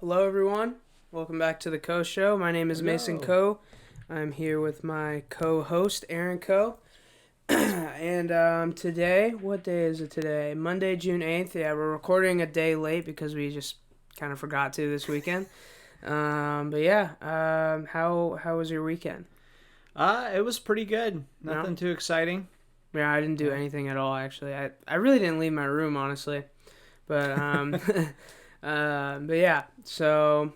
Hello, everyone. Welcome back to the Coe Show. My name is Mason Coe. I'm here with my co-host, Aaron Coe. And today, what day is it today? Monday, June 8th. Yeah, we're recording a day late because we just kind of forgot to this weekend. How was your weekend? It was pretty good. Nothing too exciting. Yeah, I didn't do anything at all, actually. I really didn't leave my room, honestly. But so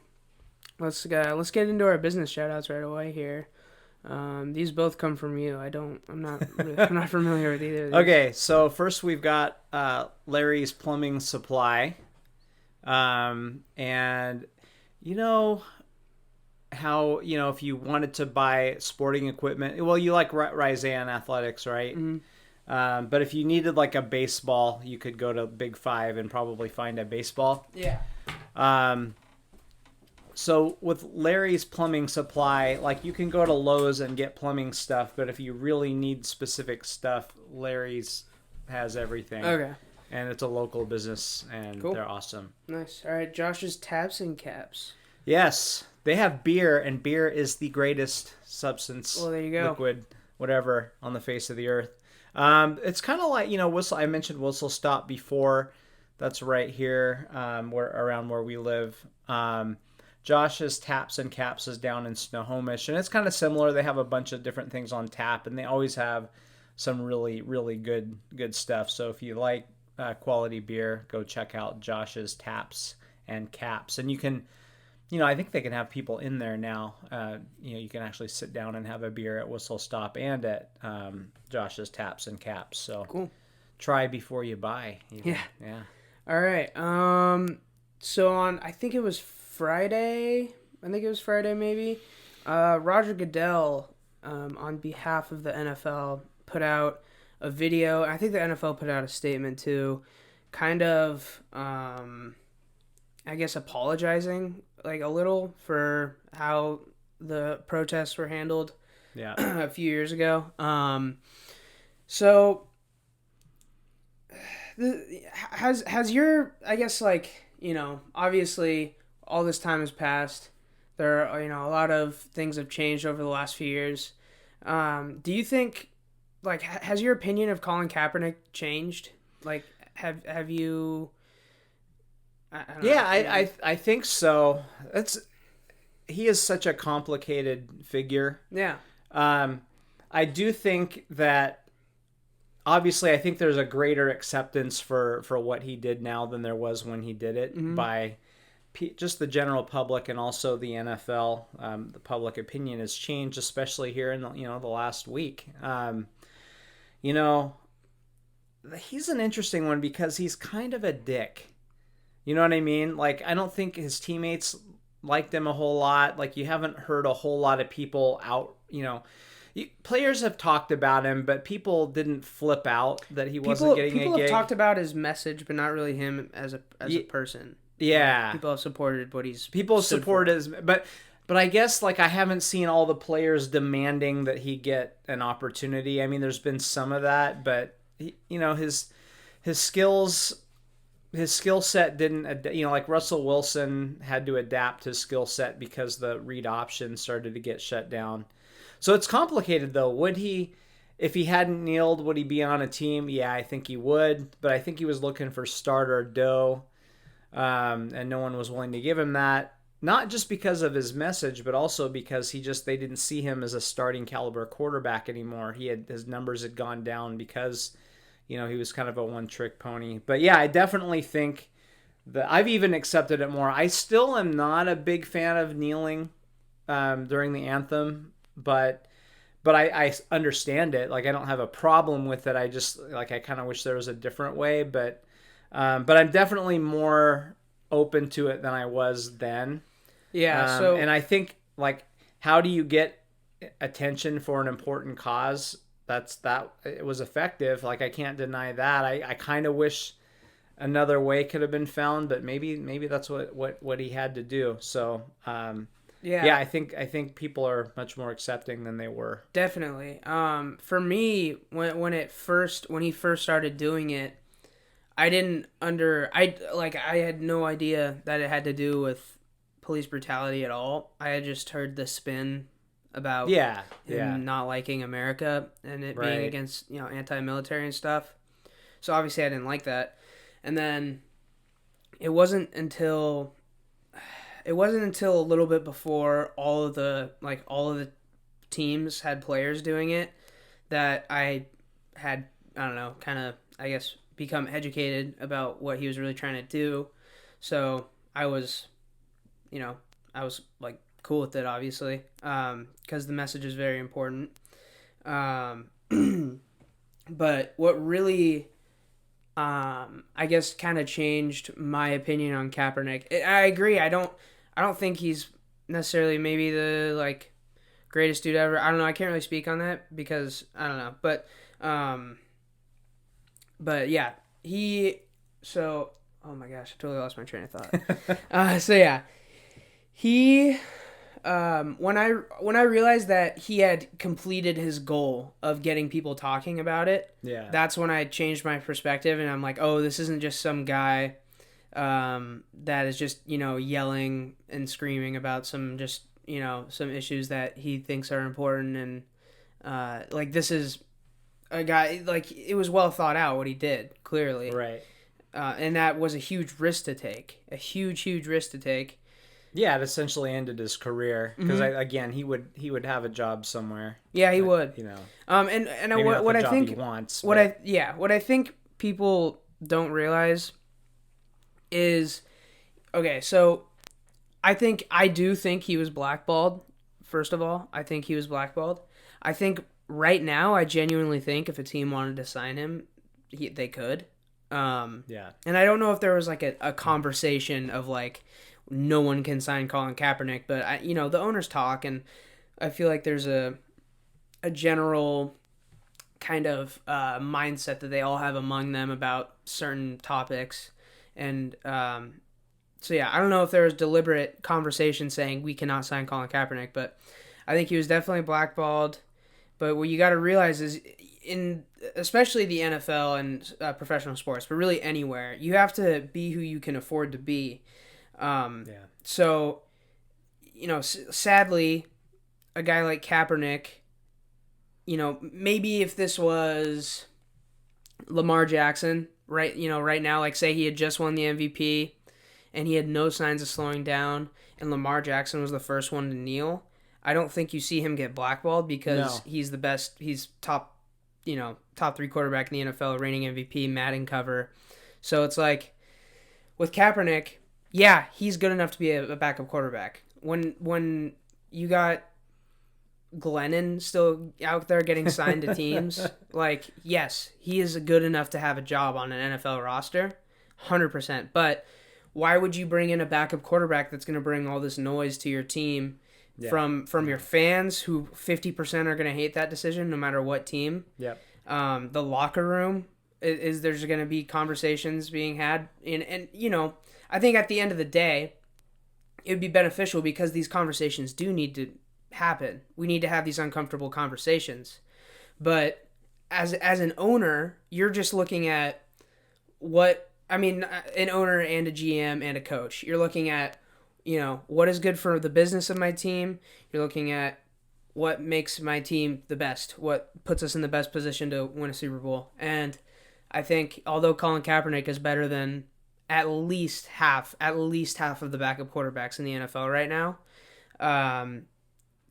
let's get into our business shout-outs right away here. These both come from you. I'm not familiar with either of these. Okay, so first we've got Larry's Plumbing Supply. And you know how, if you wanted to buy sporting equipment, well, you like Ryzan Athletics, right? Mm-hmm. But if you needed like a baseball, you could go to Big Five and probably find a baseball. Yeah. So with Larry's Plumbing Supply, like you can go to Lowe's and get plumbing stuff, but if you really need specific stuff, Larry's has everything. Okay. And it's a local business, and Cool. They're awesome. Nice. All right, Josh's Taps and Caps. Yes, they have beer, and beer is the greatest substance, Well, there you go. liquid, whatever, on the face of the earth. It's kind of like, Whistle. I mentioned Whistle Stop before. That's right here, around where we live. Josh's Taps and Caps is down in Snohomish, and it's kind of similar. They have a bunch of different things on tap, and they always have some really, really good stuff. So if you like quality beer, go check out Josh's Taps and Caps. And you can, I think they can have people in there now. You can actually sit down and have a beer at Whistle Stop and at Josh's Taps and Caps. So Cool. Try before you buy. Yeah. Yeah. All right. So on, I think it was Friday, maybe, Roger Goodell, on behalf of the NFL, put out a video. I think the NFL put out a statement too, kind of, I guess, apologizing like a little for how the protests were handled. Yeah. A few years ago. So has your, I guess, like, obviously all this time has passed. There are, a lot of things have changed over the last few years. Do you think, like, has your opinion of Colin Kaepernick changed? Like, have you? I don't know. I think so. He is such a complicated figure. Yeah. I do think that, obviously, I think there's a greater acceptance for what he did now than there was when he did it, Mm-hmm. by just the general public and also the NFL. The public opinion has changed, especially here in the last week. He's an interesting one because he's kind of a dick. You know what I mean? Like, I don't think his teammates liked him a whole lot. Like, you haven't heard a whole lot of people out, players have talked about him, but people didn't flip out that he wasn't getting a gig. People have talked about his message, but not really him as a person. Yeah. People have supported what he's... People support his... But I guess, like, I haven't seen all the players demanding that he get an opportunity. I mean, there's been some of that, but, his skills... His skill set didn't, like Russell Wilson had to adapt his skill set because the read option started to get shut down. So it's complicated, though. Would he, if he hadn't kneeled, would he be on a team? Yeah, I think he would. But I think he was looking for starter dough, and no one was willing to give him that. Not just because of his message, but also because they didn't see him as a starting caliber quarterback anymore. His numbers had gone down because, he was kind of a one-trick pony. But yeah, I definitely think that I've even accepted it more. I still am not a big fan of kneeling during the anthem, but I understand it. Like, I don't have a problem with it. I just, like, I kind of wish there was a different way. But I'm definitely more open to it than I was then. Yeah. And I think, like, how do you get attention for an important cause? It was effective. Like, I can't deny that. I kind of wish another way could have been found, but maybe that's what he had to do. So, yeah, I think people are much more accepting than they were. Definitely. For me, when he first started doing it, I had no idea that it had to do with police brutality at all. I had just heard the spin about him not liking America and it being against, anti-military and stuff. So obviously I didn't like that. And then it wasn't until a little bit before all of the teams had players doing it that I had, I don't know, kind of, I guess, become educated about what he was really trying to do. So I was like cool with it, obviously, because the message is very important. But what really, I guess, kind of changed my opinion on Kaepernick. I agree. I don't think he's necessarily maybe the greatest dude ever. I don't know. I can't really speak on that because I don't know. But yeah, So, oh my gosh, I totally lost my train of thought. So yeah, he. When I realized that he had completed his goal of getting people talking about it, that's when I changed my perspective, and I'm like, oh, this isn't just some guy that is just, yelling and screaming about some issues that he thinks are important, and this is a guy, it was well thought out what he did, clearly. Right. And that was a huge risk to take. A huge risk to take. Yeah, it essentially ended his career because he would have a job somewhere. Yeah, he would. And what I think he wants. What I think people don't realize is, okay, so I do think he was blackballed. First of all, I think he was blackballed. I think right now, I genuinely think if a team wanted to sign him, they could. And I don't know if there was a conversation of no one can sign Colin Kaepernick, but the owners talk, and I feel like there's a general kind of mindset that they all have among them about certain topics, and so yeah, I don't know if there was deliberate conversation saying we cannot sign Colin Kaepernick, but I think he was definitely blackballed. But what you got to realize is, especially the NFL and professional sports, but really anywhere, you have to be who you can afford to be. So, sadly, a guy like Kaepernick, maybe if this was Lamar Jackson, right now, say he had just won the MVP and he had no signs of slowing down and Lamar Jackson was the first one to kneel, I don't think you see him get blackballed because he's the best, he's top 3 quarterback in the NFL, reigning MVP, Madden cover. So it's with Kaepernick, yeah, he's good enough to be a backup quarterback. When you got Glennon still out there getting signed to teams, yes, he is good enough to have a job on an NFL roster, 100%. But why would you bring in a backup quarterback that's going to bring all this noise to your team from your fans, who 50% are going to hate that decision no matter what team? Yep. The locker room, is there's going to be conversations being had, and I think at the end of the day, it would be beneficial because these conversations do need to happen. We need to have these uncomfortable conversations. But as an owner, you're just looking at an owner and a GM and a coach. You're looking at, what is good for the business of my team. You're looking at what makes my team the best, what puts us in the best position to win a Super Bowl. And I think although Colin Kaepernick is better than at least half of the backup quarterbacks in the NFL right now,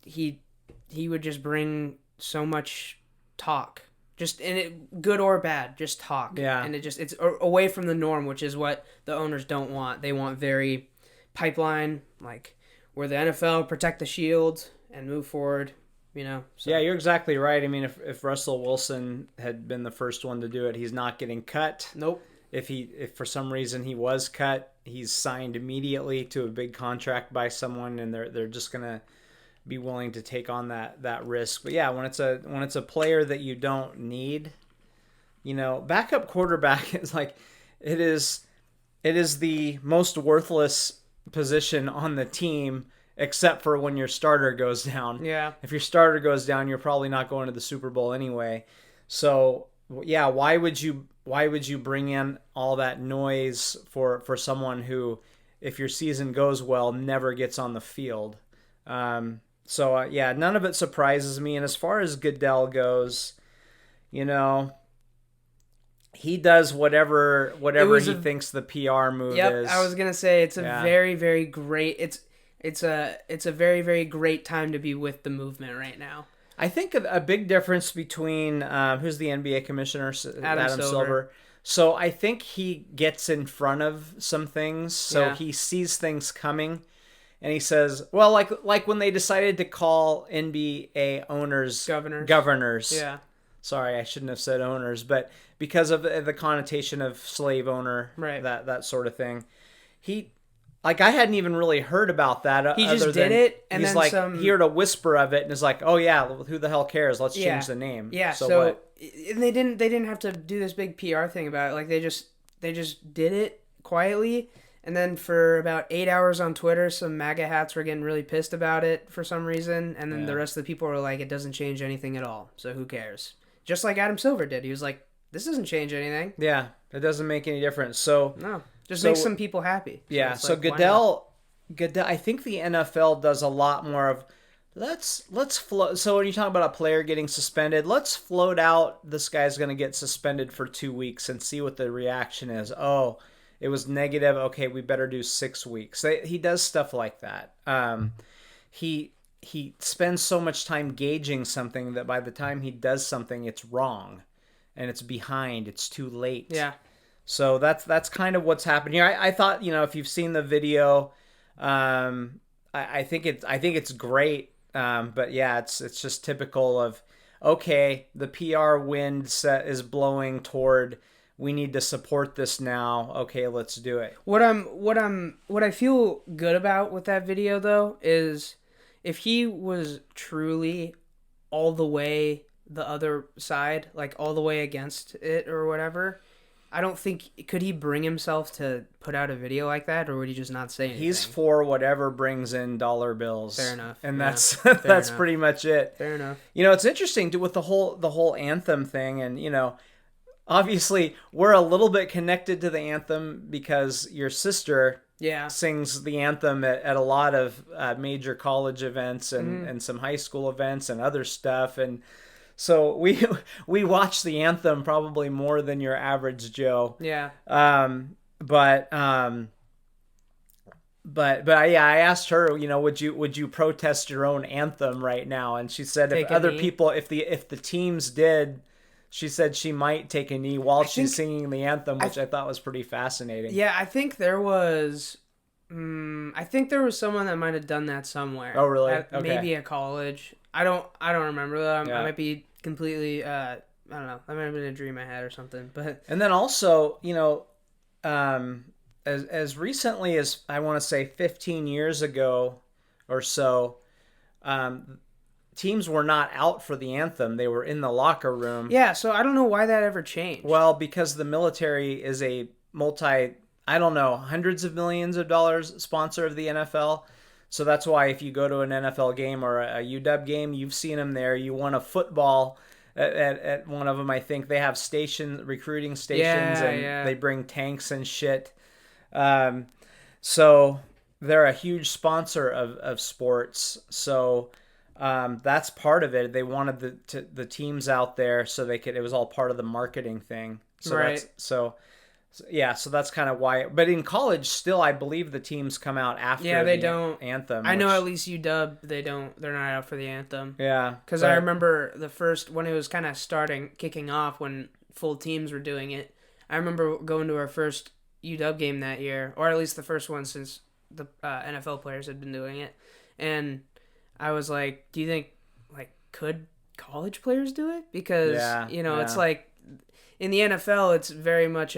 he would just bring so much talk, just in it, good or bad, just talk. Yeah. And it's away from the norm, which is what the owners don't want. They want very pipeline, where the NFL protect the shield and move forward. So. Yeah, you're exactly right. I mean, if Russell Wilson had been the first one to do it, he's not getting cut. Nope. If for some reason he was cut, he's signed immediately to a big contract by someone, and they're just gonna be willing to take on that risk. But yeah, when it's a player that you don't need, backup quarterback is it is the most worthless position on the team, except for when your starter goes down. Yeah. If your starter goes down, you're probably not going to the Super Bowl anyway. So yeah, why would you bring in all that noise for someone who if your season goes well, never gets on the field. So none of it surprises me. And as far as Goodell goes, he does whatever he thinks the PR move is. I was gonna say it's a very, very great. It's a very, very great time to be with the movement right now. I think a big difference between who's the NBA commissioner, Adam Silver. So I think he gets in front of some things. So he sees things coming, and he says, "Well, like when they decided to call NBA owners governors." Yeah. Sorry, I shouldn't have said owners, but because of the connotation of slave owner, right? That sort of thing. I hadn't even really heard about that. He just did it, and he's then he heard a whisper of it, and is like, "Oh yeah, who the hell cares? Let's change the name." Yeah. So what? They didn't have to do this big PR thing about it. Like they just did it quietly, and then for about 8 hours on Twitter, some MAGA hats were getting really pissed about it for some reason, and then the rest of the people were like, "It doesn't change anything at all. So who cares?" Just like Adam Silver did. He was like, "This doesn't change anything." Yeah, it doesn't make any difference. So no. Just makes some people happy. So Goodell, I think the NFL does a lot more of let's float. So when you talk about a player getting suspended, let's float out this guy's going to get suspended for 2 weeks and see what the reaction is. Oh, it was negative. Okay, we better do 6 weeks. He does stuff like that. He spends so much time gauging something that by the time he does something, it's wrong, and it's behind. It's too late. Yeah. So that's kind of what's happening here. I thought, if you've seen the video, I think it's great. But yeah, it's just typical of, okay, the PR wind is blowing toward, we need to support this now. Okay, let's do it. What I feel good about with that video though is if he was truly all the way the other side, like all the way against it or whatever, I don't think, could he bring himself to put out a video like that, or would he just not say anything? He's for whatever brings in dollar bills. Fair enough. And that's pretty much it. Fair enough. It's interesting with the whole anthem thing, and obviously we're a little bit connected to the anthem because your sister sings the anthem at a lot of major college events and some high school events and other stuff, and so we watch the anthem probably more than your average Joe. Yeah. But I asked her, would you protest your own anthem right now? And she said if the teams did, she said she might take a knee while she's singing the anthem, which I thought was pretty fascinating. Yeah, I think there was someone that might have done that somewhere. Oh, really? Okay. Maybe a college. I don't remember that. I might be completely I don't know. That might have been a dream I had or something. But and then also, as recently as I want to say 15 years ago or so, teams were not out for the anthem. They were in the locker room. Yeah, so I don't know why that ever changed. Well, because the military is a hundreds of millions of dollars sponsor of the NFL. So that's why if you go to an NFL game or a UW game, you've seen them there. You want a football at one of them, I think. They have recruiting stations, and they bring tanks and shit. So they're a huge sponsor of sports. So that's part of it. They wanted the teams out there so it was all part of the marketing thing. So right. So that's kind of why. But in college, still, I believe the teams come out after the anthem. I know at least UW, they're not out for the anthem. Yeah. Because I remember when it was kind of kicking off, when full teams were doing it. I remember going to our first UW game that year, or at least the first one since the NFL players had been doing it. And I was like, do you think, could college players do it? Because, it's like, in the NFL, it's very much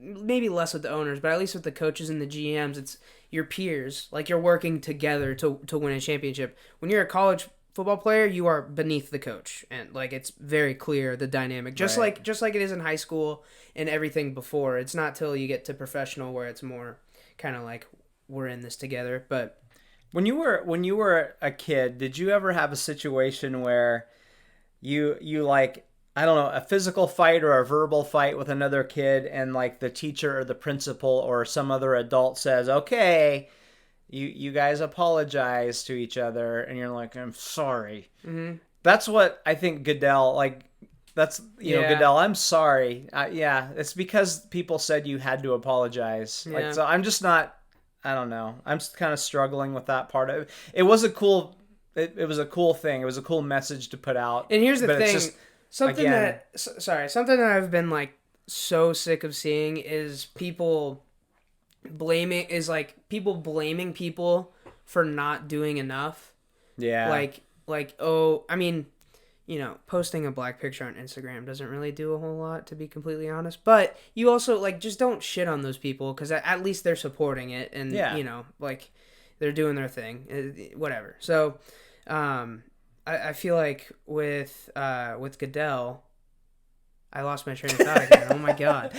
maybe less with the owners, but at least with the coaches and the GMs, it's your peers. Like, you're working together to win a championship. When you're a college football player, you are beneath the coach, and it's very clear the dynamic. Just like it is in high school and everything before. It's not till you get to professional where it's more kind of like we're in this together. But when you were a kid, did you ever have a situation where you I don't know, a physical fight or a verbal fight with another kid, and like the teacher or the principal or some other adult says, okay, you guys apologize to each other, and you're like, I'm sorry. Mm-hmm. That's what I think Goodell, like, that's, you know, Goodell, I'm sorry. Yeah, it's because people said you had to apologize. Yeah. Like, so I'm just not, I don't know. I'm kind of struggling with that part of it. It was a cool, it was a cool thing. It was a cool message to put out. And here's the thing. It's just, something again, something that I've been like so sick of seeing is people blaming people for not doing enough. Yeah. Like, oh, I mean, you know, posting a black picture on Instagram doesn't really do a whole lot, to be completely honest. But you also, like, just don't shit on those people, because at least they're supporting it, and, you know, like, they're doing their thing, whatever. So, I feel like with Goodell, I lost my train of thought again. Oh my god.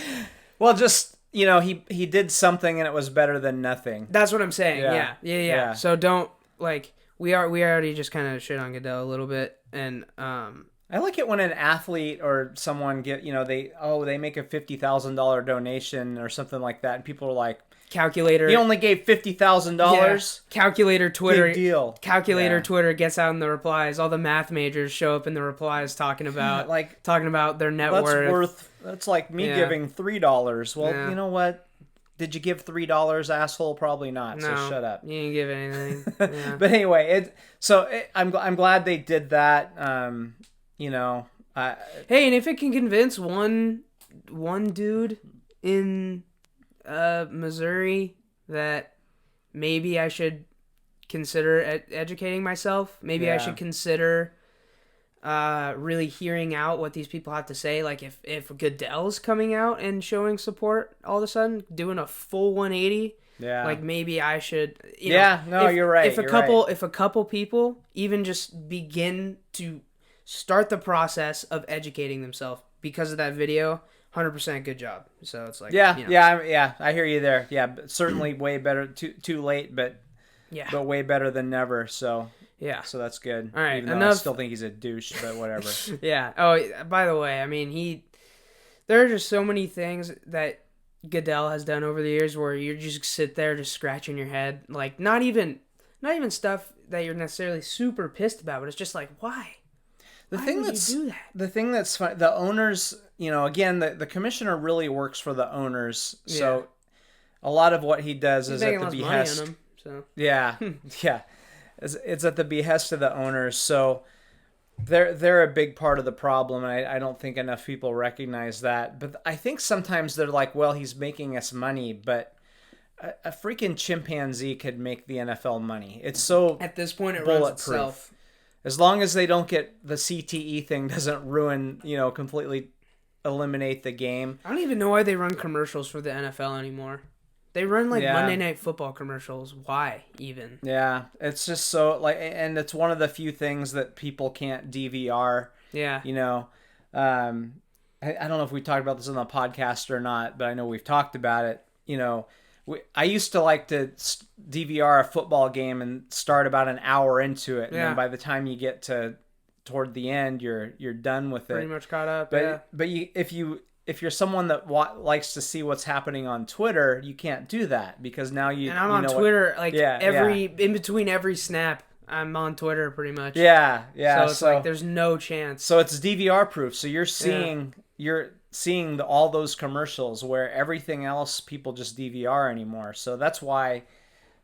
Well, just, you know, he did something and it was better than nothing. That's what I'm saying. Yeah. So don't, like, we already just kind of shit on Goodell a little bit, and I like it when an athlete or someone get, you know, they make a $50,000 donation or something like that, and people are like, calculator. He only gave $50,000. Calculator Twitter. Big deal. Calculator Twitter gets out in the replies. All the math majors show up in the replies talking about their net worth. That's like me giving $3. Well, you know what? Did you give $3, asshole? Probably not. No, so shut up. You didn't give anything. Yeah. But anyway, I'm glad they did that. You know. Hey, and if it can convince one dude in Missouri that maybe I should consider educating myself. Maybe I should consider really hearing out what these people have to say. Like if Goodell's coming out and showing support all of a sudden, doing a full 180. Yeah. Like maybe I should. You're right. If a couple people even just begin to start the process of educating themselves because of that video, 100% good job. So it's like I hear you there. Yeah, but certainly way better. Too late, but way better than never. So so that's good. All right, even though I still think he's a douche, but whatever. Yeah. Oh, by the way, I mean there are just so many things that Goodell has done over the years where you just sit there just scratching your head, like not even stuff that you're necessarily super pissed about, but it's just like, why? The thing that's fun, the owners, you know, again, the commissioner really works for the owners. So a lot of what he does is at the behest. Money on him, so. Yeah. Yeah. It's at the behest of the owners. So they're a big part of the problem. And I don't think enough people recognize that. But I think sometimes they're like, well, he's making us money, but a freaking chimpanzee could make the NFL money. It's so at this point it runs itself. As long as they don't get the CTE thing doesn't ruin, you know, completely eliminate the game. I don't even know why they run commercials for the NFL anymore. They run like Monday Night Football commercials. Why even? Yeah, it's just so like, and it's one of the few things that people can't DVR. Yeah. You know, I don't know if we talked about this on the podcast or not, but I know we've talked about it. You know, I used to like to DVR a football game and start about an hour into it, and then by the time you get toward the end, you're done with it. Pretty much caught up. But if you're someone that likes to see what's happening on Twitter, you can't do that because now you. And I'm on Twitter in between every snap. I'm on Twitter pretty much. Yeah. So it's like there's no chance. So it's DVR proof. So you're seeing all those commercials where everything else people just DVR anymore. So that's why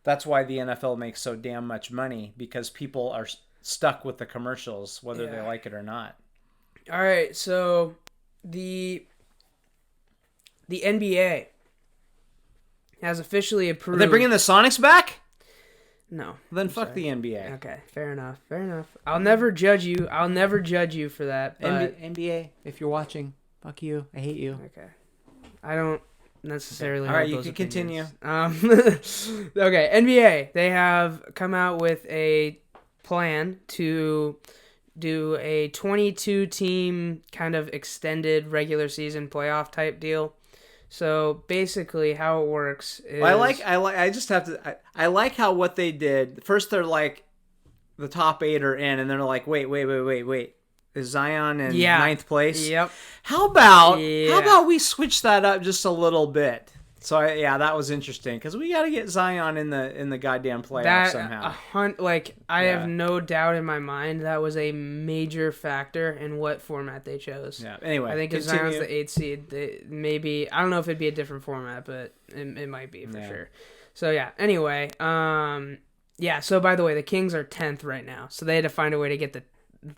the NFL makes so damn much money, because people are stuck with the commercials whether they like it or not. All right, so the NBA has officially approved. Are they bringing the Sonics back? No. Then fuck the NBA. Okay, fair enough. I'll never judge you for that. But NBA, if you're watching, fuck you. I hate you. Okay. I don't necessarily. All right, you can continue. Okay, NBA. They have come out with a plan to do a 22-team kind of extended regular season playoff type deal. So basically, how it works is I like how what they did. First, they're like the top 8 are in, and they're like, wait. Zion in Yeah. ninth place? Yep. How about Yeah. we switch that up just a little bit? So that was interesting because we got to get Zion in the goddamn playoffs somehow. I have no doubt in my mind that was a major factor in what format they chose. Yeah. Anyway, I think if Zion's the 8th seed, maybe I don't know if it'd be a different format, but it might be for sure. So yeah. Anyway, yeah. So by the way, the Kings are 10th right now, so they had to find a way to get the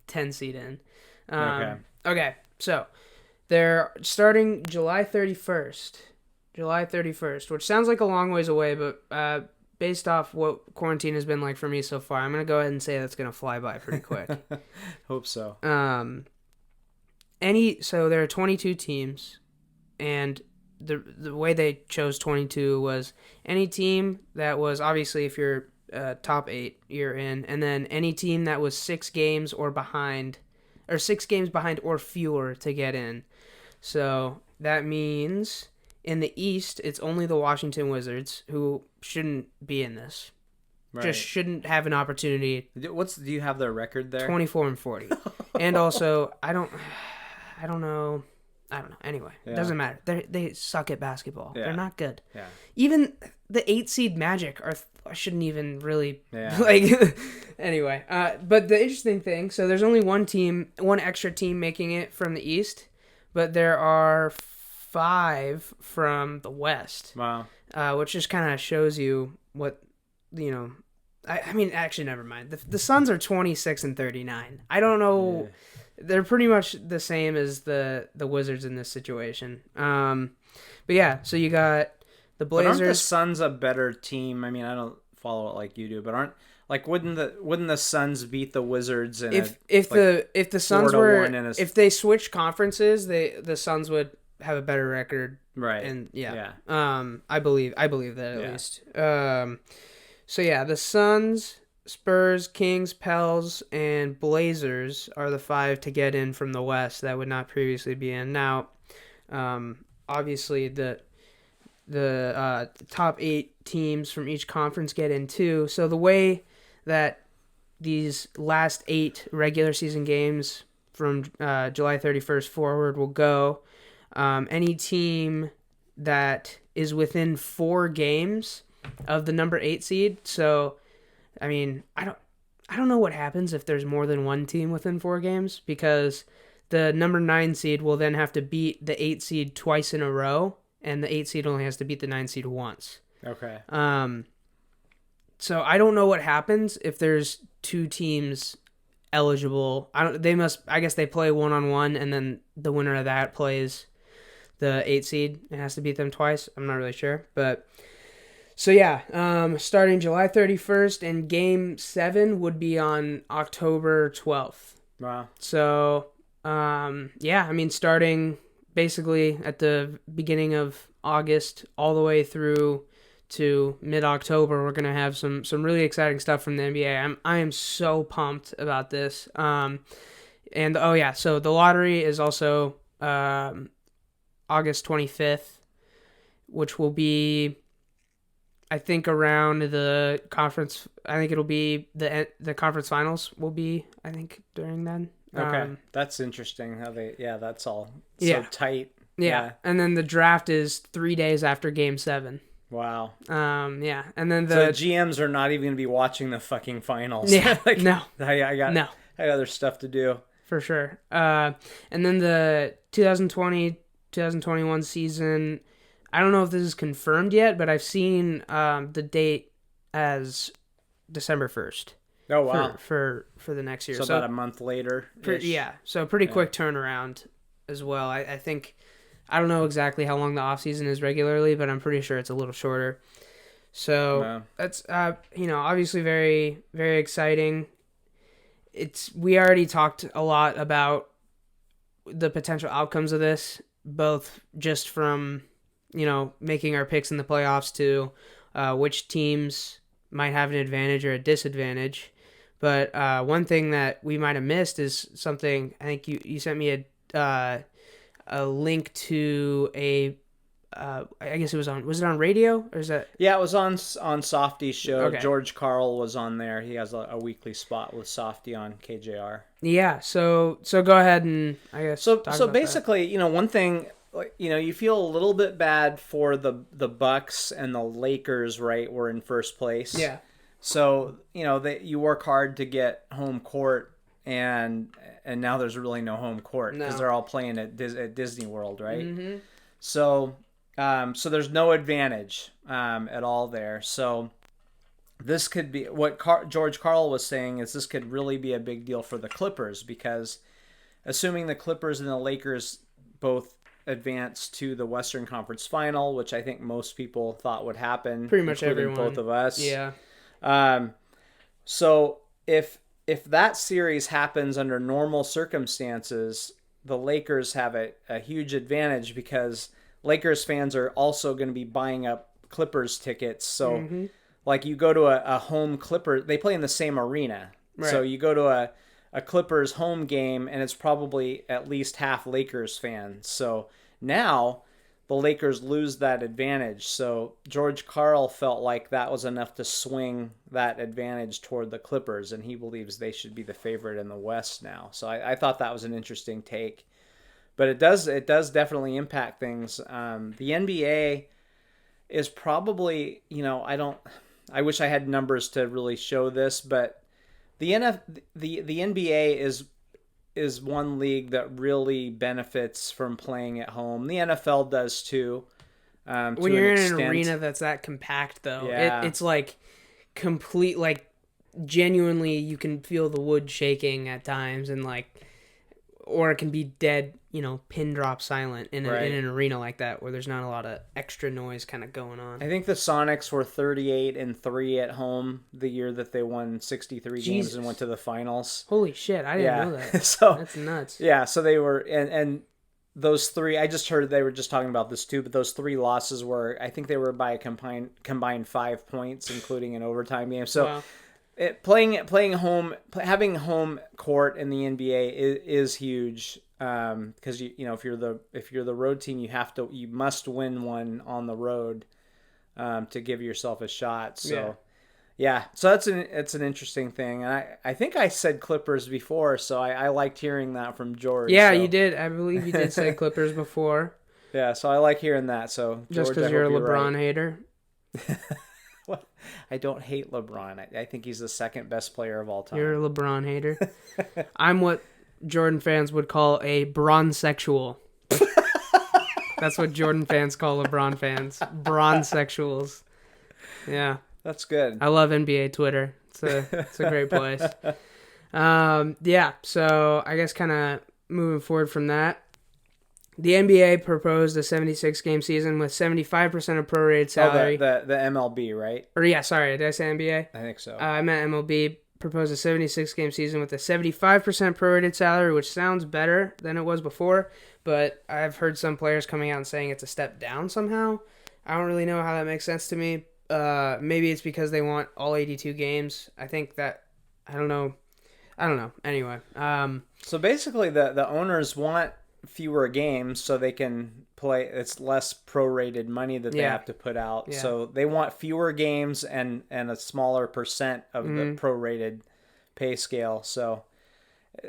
10 seed in. Okay. So they're starting July 31st, which sounds like a long ways away, but based off what quarantine has been like for me so far, I'm going to go ahead and say that's going to fly by pretty quick. Hope so. So there are 22 teams, and the way they chose 22 was any team that was, obviously if you're top 8, you're in, and then any team that was 6 games behind or fewer to get in. So that means in the East, it's only the Washington Wizards who shouldn't be in this. Right. Just shouldn't have an opportunity. Do you have their record there? 24-40. And also, I don't know. Anyway, it doesn't matter. They suck at basketball. Yeah. They're not good. Yeah. Even the 8 seed Magic shouldn't even really anyway. But the interesting thing, so there's only one extra team making it from the East, but there are 5 from the West. Wow. Which just kind of shows you what, I mean, actually, never mind. The Suns are 26-39. I don't know. Yeah. They're pretty much the same as the Wizards in this situation. But yeah, so you got the Blazers. But aren't the Suns a better team? I mean, I don't follow it like you do, but wouldn't the Suns beat the Wizards if the Suns were if they switched conferences, the Suns would have a better record, right? And I believe that at least. So yeah, the Suns, Spurs, Kings, Pels, and Blazers are the 5 to get in from the West that would not previously be in. Now, obviously the top 8 teams from each conference get in too. So the way that these last 8 regular season games from July 31st forward will go. Any team that is within 4 games of the number 8 seed. So, I mean, I don't know what happens if there's more than one team within 4 games, because the number 9 seed will then have to beat the 8 seed twice in a row, and the 8 seed only has to beat the 9 seed once. Okay. So I don't know what happens if there's 2 teams eligible. I guess they play 1-on-1, and then the winner of that plays the 8 seed and has to beat them twice. I'm not really sure, but so yeah, starting July 31st, and Game 7 would be on October 12th. Wow. So yeah, I mean, starting basically at the beginning of August all the way through to mid-October, we're gonna have some really exciting stuff from the NBA. I am so pumped about this. And so the lottery is also August 25th, which will be, I think, around the conference. I think it'll be the conference finals will be, I think, during then. Okay, that's interesting how that's all so tight. Yeah, and then the draft is 3 days after Game 7. Wow. Yeah, and then the GMs are not even going to be watching the fucking finals. Yeah, no. I got other stuff to do. For sure. And then the 2020-2021 season, I don't know if this is confirmed yet, but I've seen the date as December 1st. Oh, wow. For the next year. So about a month later. So pretty quick turnaround as well. I think, I don't know exactly how long the off season is regularly, but I'm pretty sure it's a little shorter. So that's obviously very, very exciting. We already talked a lot about the potential outcomes of this, both just from making our picks in the playoffs to which teams might have an advantage or a disadvantage. But one thing that we might have missed is something. I think you sent me a link to I guess it was on radio, or is that? Yeah, it was on Softy's show. Okay. George Carl was on there. He has a weekly spot with Softy on KJR. Yeah, so go ahead and I guess So talk about basically, one thing, you feel a little bit bad for the Bucks and the Lakers, right? Were in first place. that. Yeah. So you work hard to get home court, and now there's really no home court because they're all playing at Disney World, right? Mm-hmm. So there's no advantage at all there. So this could be what George Karl was saying is this could really be a big deal for the Clippers, because assuming the Clippers and the Lakers both advance to the Western Conference Final, which I think most people thought would happen, Pretty much including everyone. both of us. Yeah. So if that series happens under normal circumstances, the Lakers have a huge advantage because Lakers fans are also going to be buying up Clippers tickets. So like you go to a home Clippers, they play in the same arena. Right. So you go to a Clippers home game and it's probably at least half Lakers fans. So now the Lakers lose that advantage. So George Karl felt like that was enough to swing that advantage toward the Clippers, and he believes they should be the favorite in the West now. So I thought that was an interesting take. But it does definitely impact things. The NBA is probably, I wish I had numbers to really show this, but the NBA is one league that really benefits from playing at home. The NFL does too. When you're in an arena that's that compact, though, it's like complete, like genuinely, you can feel the wood shaking at times, and or it can be dead, pin drop silent in an arena like that where there's not a lot of extra noise kind of going on. I think the Sonics were 38-3 at home the year that they won 63 games and went to the finals. Holy shit, I didn't know that. So that's nuts. Yeah, so they were, and those three, I just heard they were just talking about this too, but those three losses were, I think they were by a combined 5 points, including an overtime game. So wow. Playing home, having home court in the NBA is huge, because if you're the road team, you must win one on the road to give yourself a shot. So so it's an interesting thing, and I think I said Clippers before, so I liked hearing that from George. Yeah, so. you did. I believe you did say Clippers before. Yeah, so I like hearing that. So George, just because you're a LeBron hater. Well, I don't hate LeBron. I think he's the second best player of all time. You're a LeBron hater. I'm what Jordan fans would call a bronsexual. That's what Jordan fans call LeBron fans. Bronsexuals. Yeah. That's good. I love NBA Twitter. It's a great place. Yeah, so I guess kind of moving forward from that, the NBA proposed a 76-game season with 75% of prorated salary. Oh, the MLB, right? Or yeah, sorry, did I say NBA? I think so. I meant MLB proposed a 76-game season with a 75% prorated salary, which sounds better than it was before, but I've heard some players coming out and saying it's a step down somehow. I don't really know how that makes sense to me. Maybe it's because they want all 82 games. I think that, I don't know. Anyway. So basically the owners want fewer games so they can play. It's less prorated money that they have to put out. Yeah. So they want fewer games and a smaller percent of the prorated pay scale. So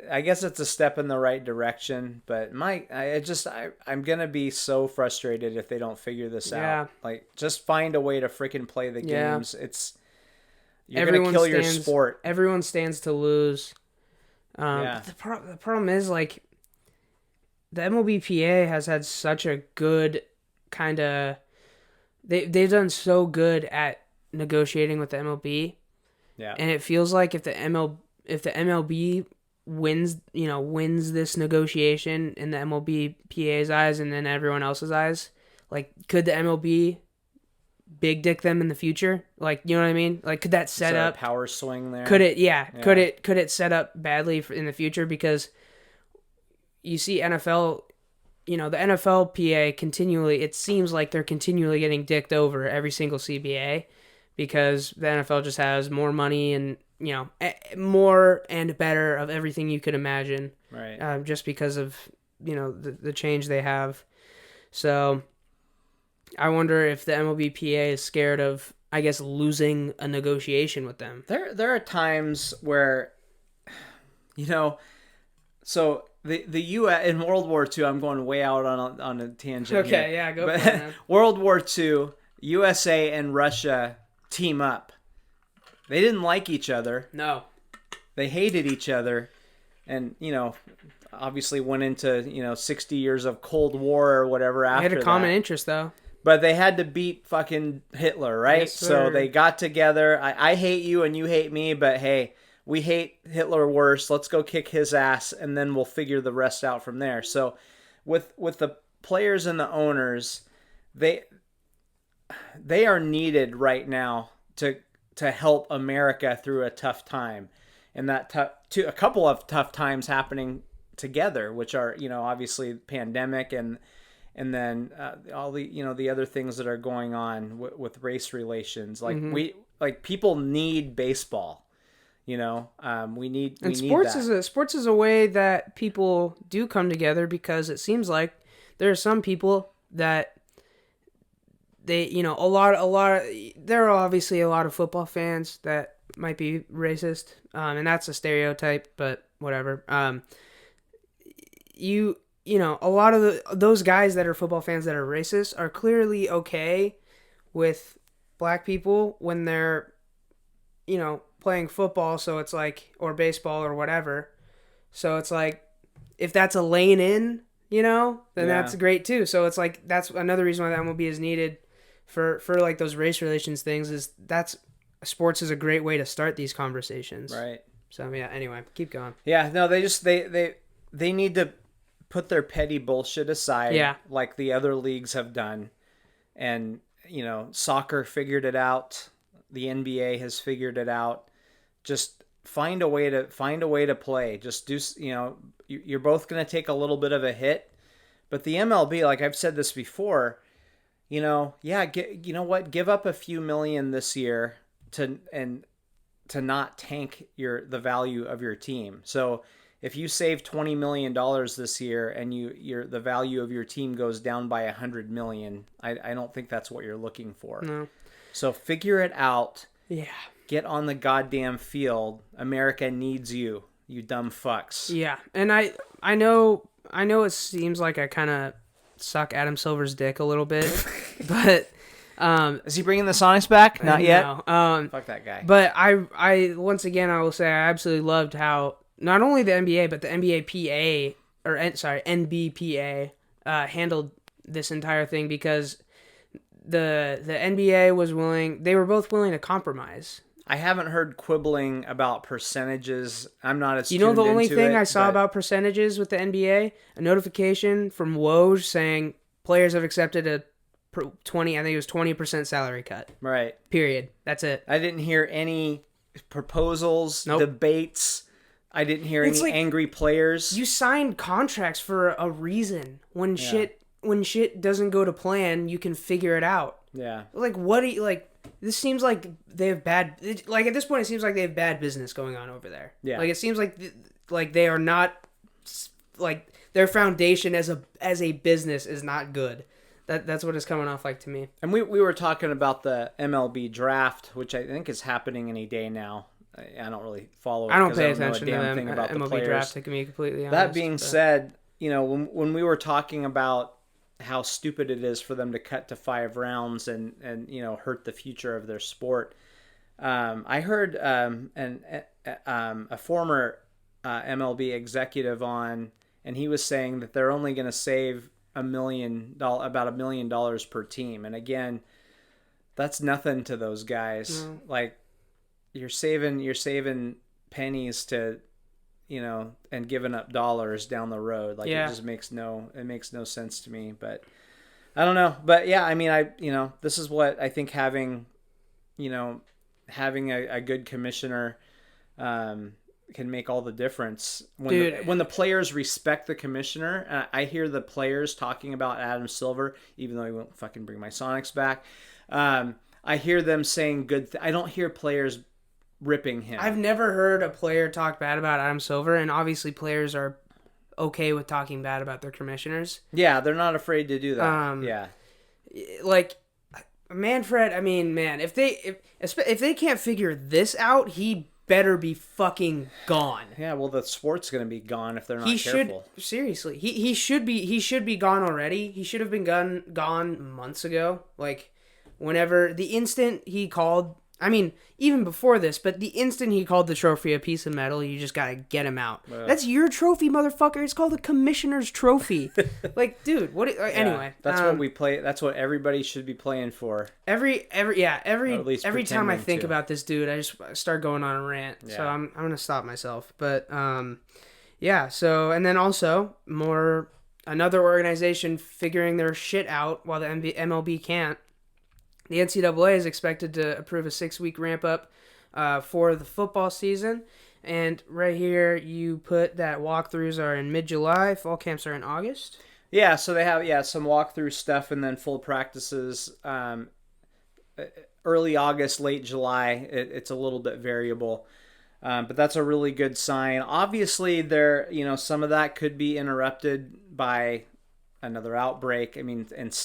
I guess it's a step in the right direction, but I'm gonna be so frustrated if they don't figure this out. Like, just find a way to freaking play the games. You're gonna kill your sport. Everyone stands to lose. But the problem is, like, the MLBPA has had such a good kind of they've done so good at negotiating with the MLB. Yeah. And it feels like if the MLB wins this negotiation in the MLBPA's eyes and then everyone else's eyes, like, could the MLB big dick them in the future? Like, you know what I mean? Like, could that set up a power swing there? Could it? Yeah. Could it set up badly in the future? Because you see NFL, the NFLPA continually, it seems like they're continually getting dicked over every single CBA because the NFL just has more money and, more and better of everything you could imagine. Right. Just because of, the change they have. So I wonder if the MLBPA is scared of, I guess, losing a negotiation with them. There are times where, so the U.S. in World War II, I'm going way out on a tangent. Okay, here. yeah, go But for it, man. World War II, USA and Russia team up. They didn't like each other. No. They hated each other, and obviously went into 60 years of Cold War or whatever after that. They had a common interest, though. But they had to beat fucking Hitler, right? Yes, so sir. they got together. I hate you and you hate me, but hey, we hate Hitler worse. Let's go kick his ass, and then we'll figure the rest out from there. So with the players and the owners, they are needed right now to help America through a tough time. And that a couple of tough times happening together, which are, obviously pandemic and then all the the other things that are going on with race relations. Like people need baseball. We need sports that. Sports is a way that people do come together, because it seems like there are some people that there are obviously a lot of football fans that might be racist, and that's a stereotype, but whatever. A lot of those guys that are football fans that are racist are clearly okay with black people when they're, playing football. So it's like, or baseball or whatever. So it's like, if that's a lane in, then that's great too. So it's like, that's another reason why the MLB is needed for like those race relations things, is sports is a great way to start these conversations. Right. So yeah, anyway, keep going. Yeah, no, they need to put their petty bullshit aside, like the other leagues have done. And, soccer figured it out. The NBA has figured it out. Just find a way to play. Just do, you're both going to take a little bit of a hit. But the MLB, like I've said this before, give up a few million this year to not tank the value of your team. So if you save $20 million this year and the value of your team goes down by $100 million, I don't think that's what you're looking for. No. So figure it out. Yeah. Get on the goddamn field. America needs you, you dumb fucks. Yeah, and I know it seems like I kind of suck Adam Silver's dick a little bit, but is he bringing the Sonics back? Not yet. No. Fuck that guy. But I once again I will say I absolutely loved how not only the NBA but the NBPA handled this entire thing, because the NBA was willing. They were both willing to compromise. I haven't heard quibbling about percentages. I'm not as the only thing I saw about percentages with the NBA, a notification from Woj saying players have accepted a 20% salary cut. Right. Period. That's it. I didn't hear any proposals, debates. I didn't hear any angry players. You signed contracts for a reason. When shit doesn't go to plan, you can figure it out. Yeah. Like, what do you, like, this seems like they have bad, like, at this point, it seems like they have bad business going on over there. Yeah. Like, it seems like they are not, like, their foundation as a business is not good. That's what it's coming off like to me. And we were talking about the MLB draft, which I think is happening any day now. I don't really follow it. I don't pay attention know a to damn them. thing about MLB the players. draft, to be completely honest. That being said, when we were talking about how stupid it is for them to cut to 5 rounds and hurt the future of their sport, I heard a former MLB executive on, and he was saying that they're only going to save about $1 million per team. And again, that's nothing to those guys. No. Like, you're saving pennies to, and giving up dollars down the road. Like, it just makes no sense to me. But I don't know. But yeah, I mean, this is what I think having a good commissioner can make all the difference. When the players respect the commissioner, I hear the players talking about Adam Silver, even though he won't fucking bring my Sonics back. I hear them saying good. I don't hear players ripping him. I've never heard a player talk bad about Adam Silver, and obviously players are okay with talking bad about their commissioners. Yeah, they're not afraid to do that. like Manfred. I mean, man, if they can't figure this out, he better be fucking gone. Yeah, well, the sport's going to be gone if they're not careful. Seriously, he should be gone already. He should have been gone months ago. Like, whenever the instant he called. I mean, even before this, but the instant he called the trophy a piece of metal, you just gotta get him out. That's your trophy, motherfucker. It's called the commissioner's trophy. Like, dude, what? Anyway, that's what we play. That's what everybody should be playing for. Every time I think about this dude, I just start going on a rant. Yeah. So I'm gonna stop myself. But yeah. So, and then also another organization figuring their shit out while the MLB can't. The NCAA is expected to approve a 6-week ramp-up for the football season. And right here, you put that walkthroughs are in mid-July. Fall camps are in August. Yeah, so they have some walkthrough stuff and then full practices early August, late July. It's a little bit variable. But that's a really good sign. Obviously, some of that could be interrupted by another outbreak. I mean, and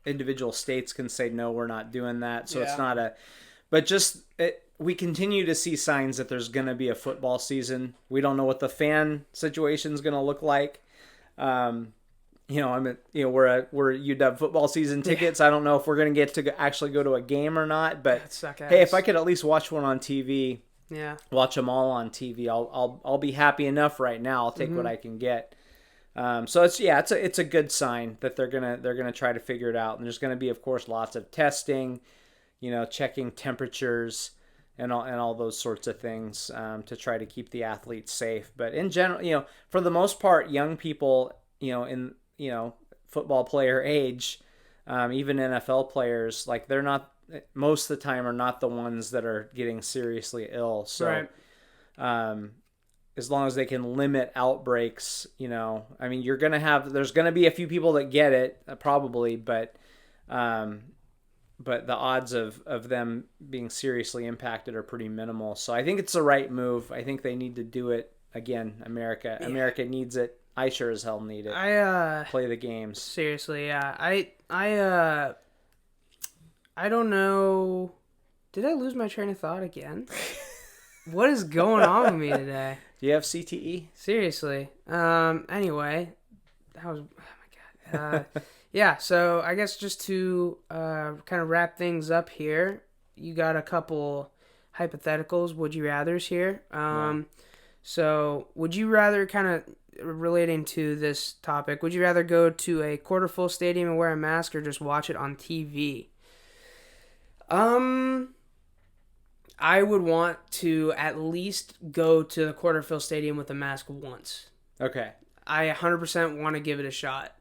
individual states can say, no, we're not doing that. So It's not we continue to see signs that there's going to be a football season. We don't know what the fan situation is going to look like. We're UW football season tickets. I don't know if we're going to get to actually go to a game or not, but hey, if I could at least watch one on TV, watch them all on TV, I'll be happy enough right now. I'll take what I can get. So it's a good sign that they're gonna try to figure it out, and there's gonna be, of course, lots of testing, checking temperatures and all those sorts of things to try to keep the athletes safe. But in general, for the most part, young people, in football player age, even NFL players, like they're not most of the time are not the ones that are getting seriously ill. So. Right. As long as they can limit outbreaks, I mean, there's going to be a few people that get it, probably, but the odds of them being seriously impacted are pretty minimal. So I think it's the right move. I think they need to do it again. America needs it. I sure as hell need it. Play the games. Seriously, yeah. I don't know. Did I lose my train of thought again? What is going on with me today? Do you have CTE? Seriously. Anyway, that was, oh my God. Yeah, so I guess just to kind of wrap things up here, you got a couple hypotheticals, would you rathers here. So would you rather, kind of relating to this topic, would you rather go to a quarter full stadium and wear a mask or just watch it on TV? I would want to at least go to the Quarterfield Stadium with a mask once. Okay. I 100% want to give it a shot.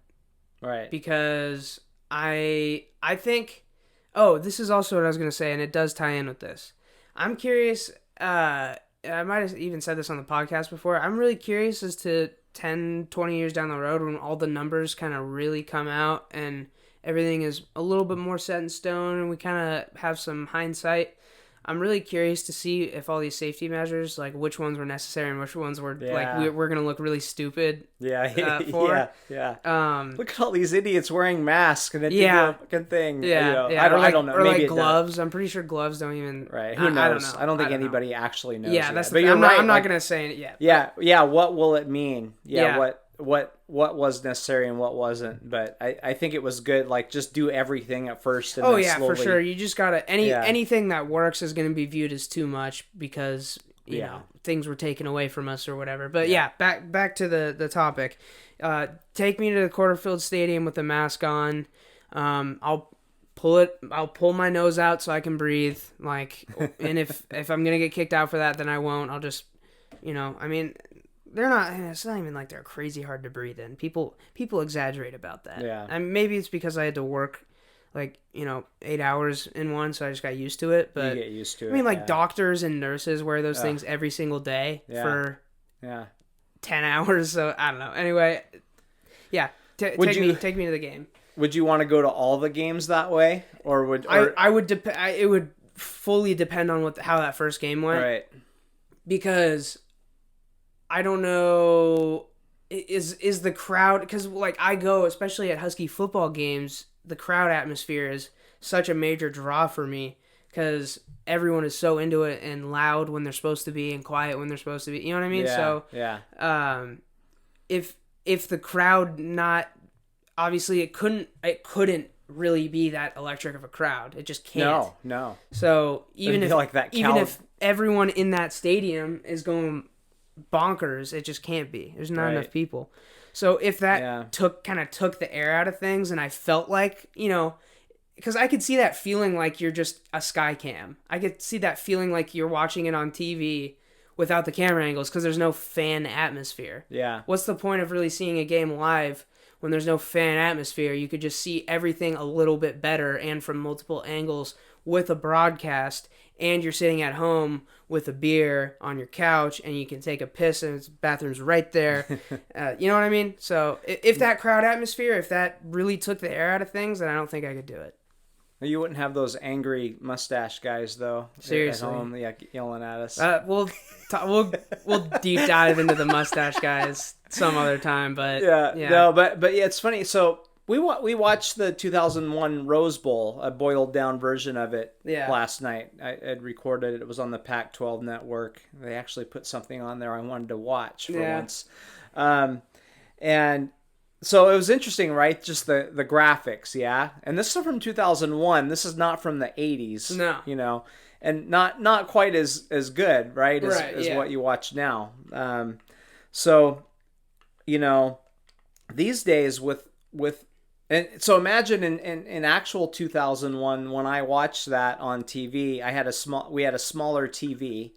Right. Because I think... Oh, this is also what I was going to say, and it does tie in with this. I'm curious... I might have even said this on the podcast before. I'm really curious as to 10, 20 years down the road when all the numbers kind of really come out and everything is a little bit more set in stone and we kind of have some hindsight. I'm really curious to see if all these safety measures, like which ones were necessary and which ones were like we're gonna look really stupid. Yeah. Look at all these idiots wearing masks and it's a fucking thing. I don't know. Or maybe like gloves. I'm pretty sure gloves don't even. Right. Who knows? I don't think anybody actually knows. Yeah, that's. But you're right. I'm not gonna say it yet. Yeah. What will it mean? What was necessary and what wasn't, but I think it was good. Like, just do everything at first. And then slowly... for sure. You just gotta anything that works is going to be viewed as too much because you know things were taken away from us or whatever. But back to the topic. Take me to the Quarterfield Stadium with the mask on. I'll pull my nose out so I can breathe. Like, and if I'm gonna get kicked out for that, then I won't. I'll just, I mean. They're not. It's not even like they're crazy hard to breathe in. People exaggerate about that. Yeah. And maybe it's because I had to work, 8 hours in one, so I just got used to it. But you get used to it. I mean, doctors and nurses wear those things every single day for 10 hours. So I don't know. Anyway, take me to the game. Would you want to go to all the games that way, or would I would it would fully depend on how that first game went, right? Because. I don't know, is the crowd, because I go, especially at Husky football games, the crowd atmosphere is such a major draw for me because everyone is so into it and loud when they're supposed to be and quiet when they're supposed to be. You know what I mean? Yeah, So yeah. If the crowd not obviously it couldn't really be that electric of a crowd. It just can't. No. So even if everyone in that stadium is going bonkers, it just can't be. There's not enough people. So if that took the air out of things, and I felt like, because I could see that feeling like you're just a sky cam. I could see that feeling like you're watching it on TV without the camera angles because there's no fan atmosphere. Yeah. What's the point of really seeing a game live when there's no fan atmosphere? You could just see everything a little bit better and from multiple angles with a broadcast, and you're sitting at home with a beer on your couch and you can take a piss and the bathroom's right there. You know what I mean? So if that crowd atmosphere, if that really took the air out of things, then I don't think I could do it. You wouldn't have those angry mustache guys though. Seriously, at home, yelling at us. We'll deep dive into the mustache guys some other time, but it's funny. So we watched the 2001 Rose Bowl, a boiled down version of it last night. I had recorded it. It was on the Pac-12 network. They actually put something on there I wanted to watch for once, and. So it was interesting, right? Just the graphics, yeah? And this is from 2001. This is not from the 80s. No. And not quite as good, right? As what you watch now. So, these days and so imagine in actual 2001 when I watched that on TV, we had a smaller TV,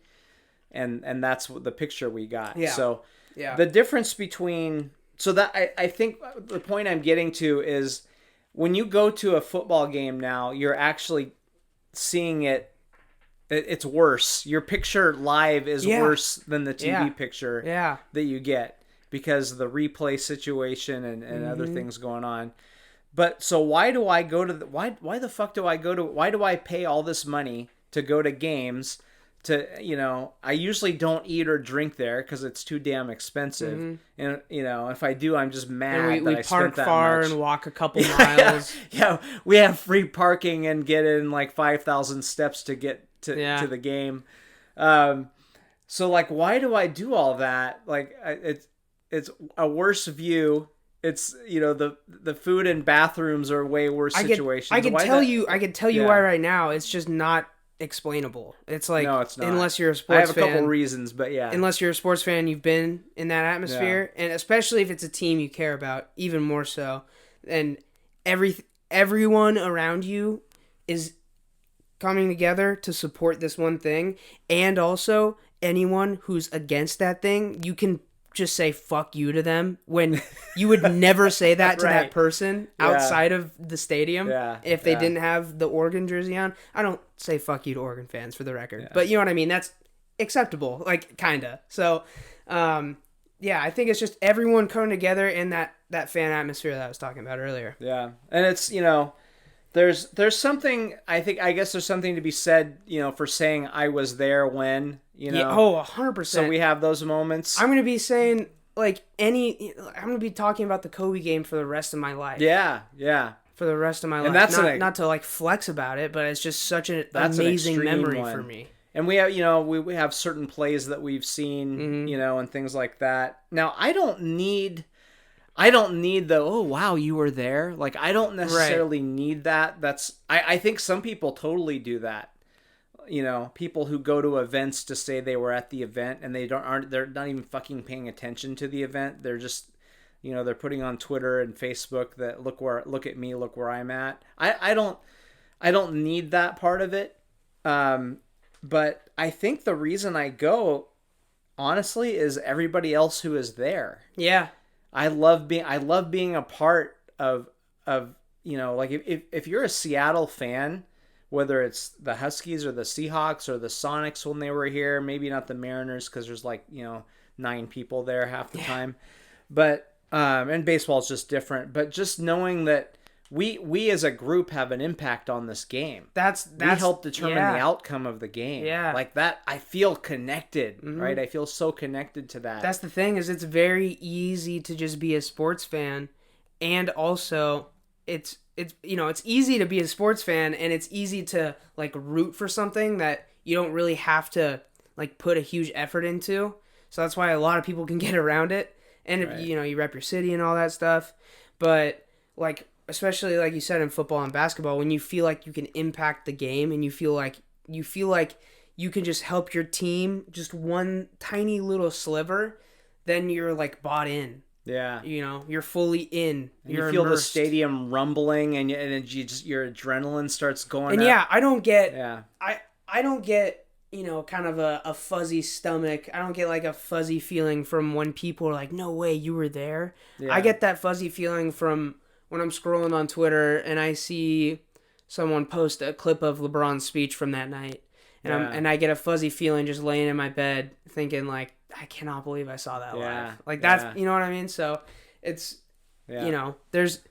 and that's the picture we got. Yeah. So the difference between So that I think the point I'm getting to is when you go to a football game now, you're actually seeing it's worse. Your picture live is worse than the TV picture that you get because of the replay situation and other things going on. But so why do I go to why the fuck do I go to why do I pay all this money to go to games? I usually don't eat or drink there because it's too damn expensive. And, if I do, I'm just mad that I spent that much. We park far and walk a couple miles. Yeah, we have free parking and get in 5,000 steps to get to the game. So why do I do all that? It's a worse view. It's, the food and bathrooms are way worse situations. I could tell you why right now. It's just not explainable. It's no, it's not. Unless you're a sports fan. I have a couple reasons, but yeah. Unless you're a sports fan, you've been in that atmosphere, and especially if it's a team you care about, even more so. And everyone around you is coming together to support this one thing, and also anyone who's against that thing, you can just say fuck you to them when you would never say that to that person outside of the stadium if they didn't have the Oregon jersey on. I don't say fuck you to Oregon fans for the record, but you know what I mean? That's acceptable, kinda. So, I think it's just everyone coming together in that fan atmosphere that I was talking about earlier. Yeah, and it's, there's something, I guess there's something to be said, for saying I was there when, 100%. So we have those moments. I'm going to be saying, I'm going to be talking about the Kobe game for the rest of my life. Yeah. For the rest of my life. And that's not to flex about it, but it's just such an amazing memory for me. And we have, we have certain plays that we've seen, and things like that. Now, I don't need the, oh, wow, you were there. I don't necessarily need that. I think some people totally do that. People who go to events to say they were at the event and they're not even fucking paying attention to the event. They're just, they're putting on Twitter and Facebook that look at me, look where I'm at. I don't need that part of it. But I think the reason I go, honestly, is everybody else who is there. Yeah. I love being a part of if you're a Seattle fan, whether it's the Huskies or the Seahawks or the Sonics when they were here, maybe not the Mariners because there's 9 people there half the time, but and baseball's just different. But just knowing that we as a group have an impact on this game. We help determine the outcome of the game. Yeah. That, I feel connected, right? I feel so connected to that. That's the thing, is it's very easy to just be a sports fan, and also it's it's easy to be a sports fan, and it's easy to like root for something that you don't really have to like put a huge effort into. So that's why a lot of people can get around it. And if, you rep your city and all that stuff. But like, especially like you said in football and basketball, when you feel like you can impact the game and you feel like you can just help your team just one tiny little sliver, then you're like bought in. Yeah. You're fully in. You feel immersed. The stadium rumbling, and your adrenaline starts going and up. I don't get I don't get kind of a fuzzy stomach. I don't get like a fuzzy feeling from when people are like, no way, you were there. Yeah. I get that fuzzy feeling from when I'm scrolling on Twitter and I see someone post a clip of LeBron's speech from that night. And I get a fuzzy feeling just laying in my bed thinking like, I cannot believe I saw that live. Like that's, you know what I mean? So it's, there's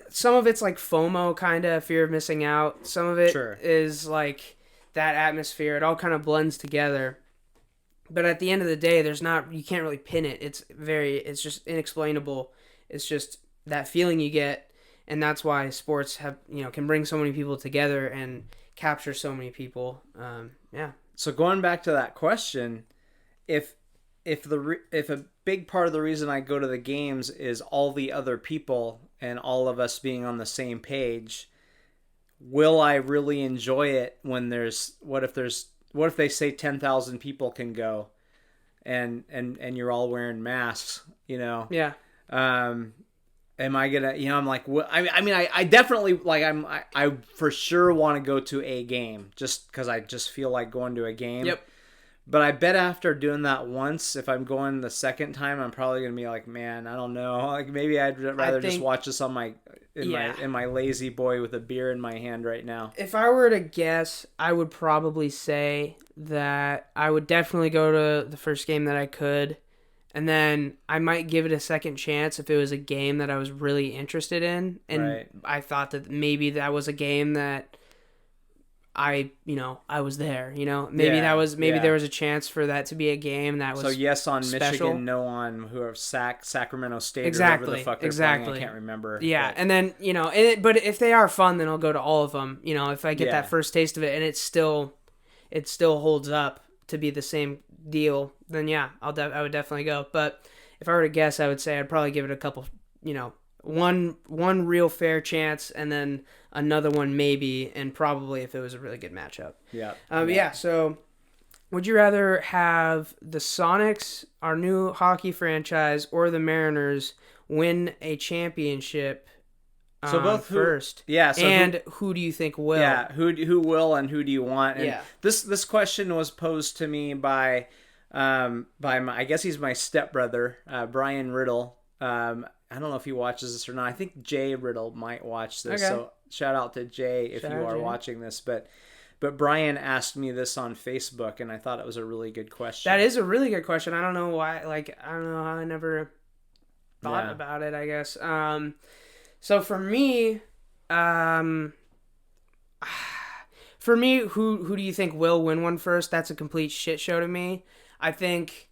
some of it's like FOMO kind of, fear of missing out. Some of it is like that atmosphere. It all kind of blends together. But at the end of the day, you can't really pin it. It's just inexplainable. It's just that feeling you get. And that's why sports can bring so many people together and capture so many people. So going back to that question, if a big part of the reason I go to the games is all the other people and all of us being on the same page, will I really enjoy it when what if they say 10,000 people can go and you're all wearing masks, Yeah. Am I gonna, I'm like, I definitely, like, I for sure want to go to a game just because I just feel like going to a game. Yep. But I bet after doing that once, if I'm going the second time, I'm probably gonna be like, man, I don't know. Like maybe I'd rather just watch this on in my lazy boy with a beer in my hand right now. If I were to guess, I would probably say that I would definitely go to the first game that I could. And then I might give it a second chance if it was a game that I was really interested in. And I thought that maybe that was a game that I was there, maybe there was a chance for that to be a game that was so yes on special. Michigan, no on whoever Sacramento State exactly, or whoever the fuck they're playing. I can't remember. Yeah. But. And then, but if they are fun, then I'll go to all of them, if I get that first taste of it and it still holds up to be the same deal, then I would definitely go. But if I were to guess, I would say I'd probably give it a couple, one real fair chance and then another one maybe, and probably if it was a really good matchup. Yeah. So would you rather have the Sonics, our new hockey franchise, or the Mariners win a championship? So both first, So who do you think will? Yeah, who will and who do you want? And this question was posed to me by I guess he's my stepbrother, Brian Riddle. I don't know if he watches this or not. I think Jay Riddle might watch this. Okay. So shout out to Jay if you are watching this. But Brian asked me this on Facebook, and I thought it was a really good question. That is a really good question. I don't know why. Like I don't know how I never thought about it. I guess. So for me, who do you think will win one first? That's a complete shit show to me. I think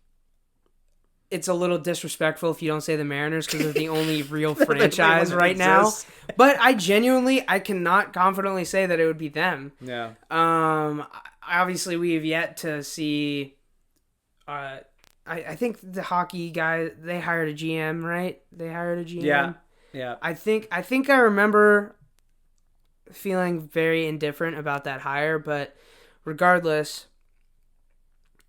it's a little disrespectful if you don't say the Mariners because they're the only real franchise right now. But I cannot confidently say that it would be them. Yeah. Obviously, we have yet to see. I think the hockey guy, they hired a GM, right? They hired a GM. Yeah. Yeah. I think I remember feeling very indifferent about that hire, but regardless,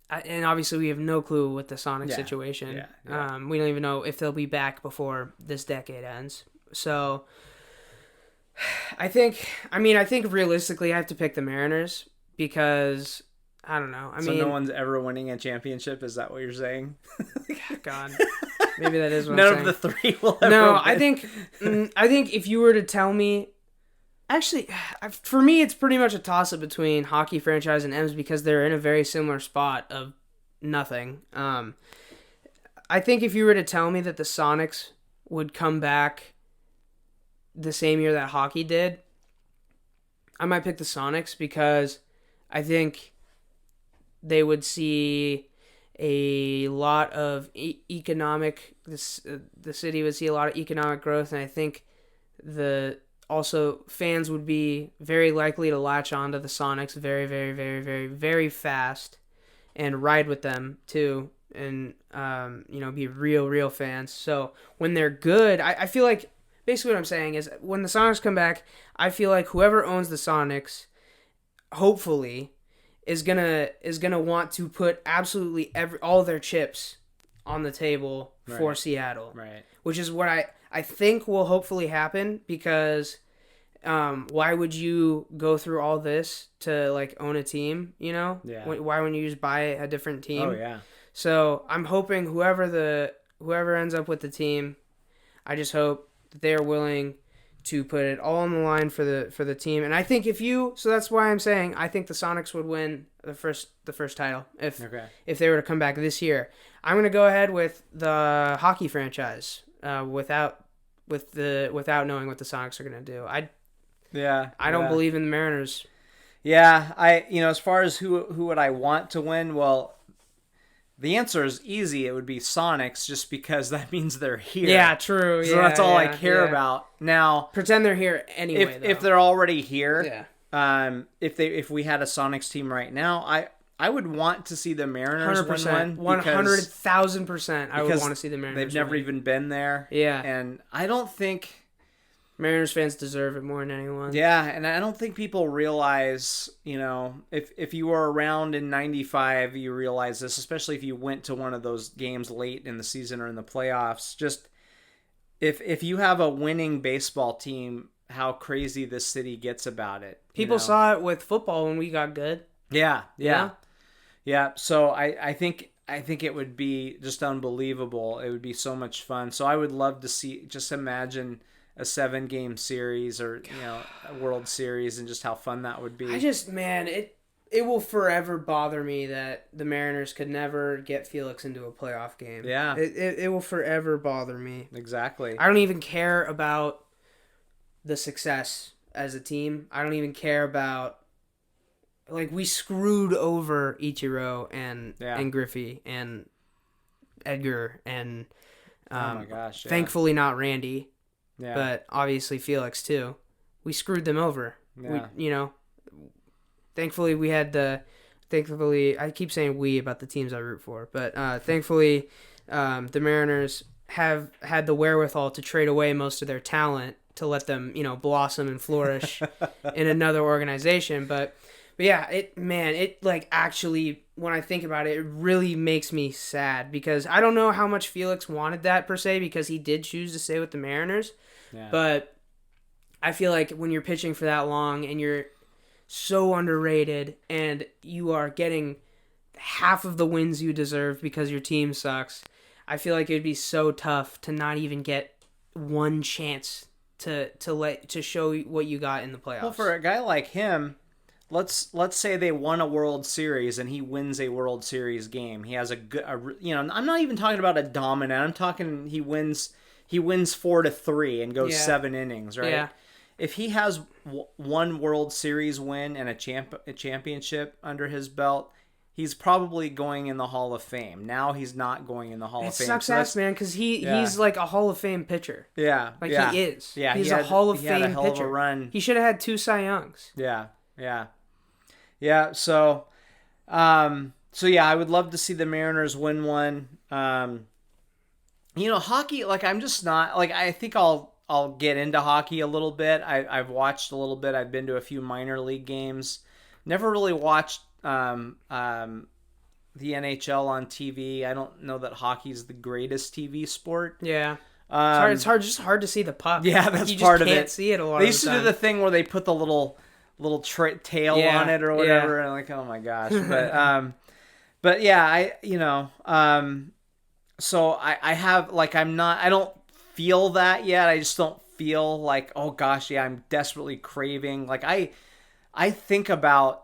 and obviously we have no clue with the Sonic situation. Yeah. We don't even know if they'll be back before this decade ends. So I think realistically I have to pick the Mariners because I don't know. So no one's ever winning a championship? Is that what you're saying? God. Maybe that is what None I'm saying. of the three will ever No, win. I think if you were to tell me, actually, for me, it's pretty much a toss-up between hockey franchise and M's because they're in a very similar spot of nothing. I think if you were to tell me that the Sonics would come back the same year that hockey did, I might pick the Sonics because I think they would see a lot of the city would see a lot of economic growth, and I think also fans would be very likely to latch on to the Sonics very, very, very, very, very fast and ride with them too, and be real fans. So when they're good, I feel like basically what I'm saying is when the Sonics come back, I feel like whoever owns the Sonics, hopefully, is gonna want to put absolutely all their chips on the table for Seattle, right? Which is what I think will hopefully happen, because why would you go through all this to like own a team? Yeah. Why wouldn't you just buy a different team? Oh yeah. So I'm hoping whoever ends up with the team, I just hope that they're willing to put it all on the line for the team. And I think so that's why I'm saying I think the Sonics would win the first title if they were to come back this year. I'm gonna go ahead with the hockey franchise without knowing what the Sonics are gonna do. I don't believe in the Mariners. Yeah, as far as who would I want to win, well, the answer is easy. It would be Sonics, just because that means they're here. Yeah, true. So that's all I care about. Now, pretend they're here anyway. If they're already here, if we had a Sonics team right now, I would want to see the Mariners 100%, 100,000%. I would want to see the Mariners. They've never even been there. Yeah, and I don't think Mariners fans deserve it more than anyone. Yeah, and I don't think people realize, if you were around in 95, you realize this, especially if you went to one of those games late in the season or in the playoffs. Just if you have a winning baseball team, how crazy this city gets about it. People saw it with football when we got good. Yeah. So I think it would be just unbelievable. It would be so much fun. So I would love to just imagine a 7-game series or a World Series, and just how fun that would be. It will forever bother me that the Mariners could never get Felix into a playoff game. Yeah, it will forever bother me. Exactly. I don't even care about the success as a team. I don't even care about, like, we screwed over Ichiro and Griffey and Edgar and oh my gosh, thankfully not Randy. Yeah. But obviously Felix too. We screwed them over. Yeah. Thankfully I keep saying we about the teams I root for, but thankfully the Mariners have had the wherewithal to trade away most of their talent to let them, blossom and flourish in another organization. But yeah, it like actually, when I think about it, it really makes me sad, because I don't know how much Felix wanted that per se, because he did choose to stay with the Mariners. Yeah. But I feel like when you're pitching for that long and you're so underrated and you are getting half of the wins you deserve because your team sucks, I feel like it'd be so tough to not even get one chance to show what you got in the playoffs. Well, for a guy like him, let's say they won a World Series and he wins a World Series game. He has I'm not even talking about a dominant. I'm talking he wins 4-3 and goes 7 innings, right? Yeah. If he has one World Series win and a championship under his belt, he's probably going in the Hall of Fame. Now he's not going in the Hall of Fame. It sucks ass, man, because he's like a Hall of Fame pitcher. Yeah. Like he is. Yeah. He's a Hall of Fame pitcher. He had a hell pitcher. of a run. He should have had 2 Cy Youngs. Yeah. So I would love to see the Mariners win one. Hockey, like, I'm just not, like, I think I'll get into hockey a little bit. I've watched a little bit. I've been to a few minor league games. Never really watched the NHL on TV. I don't know that hockey's the greatest TV sport. Yeah. It's hard to see the puck. Yeah, that's part of it. You just can't see it a lot of the time. They used to do the thing where they put the little tail on it or whatever, and like, oh my gosh. But yeah, so I have, like, I don't feel that yet. I just don't feel like, oh gosh, yeah, I'm desperately craving. Like, I think about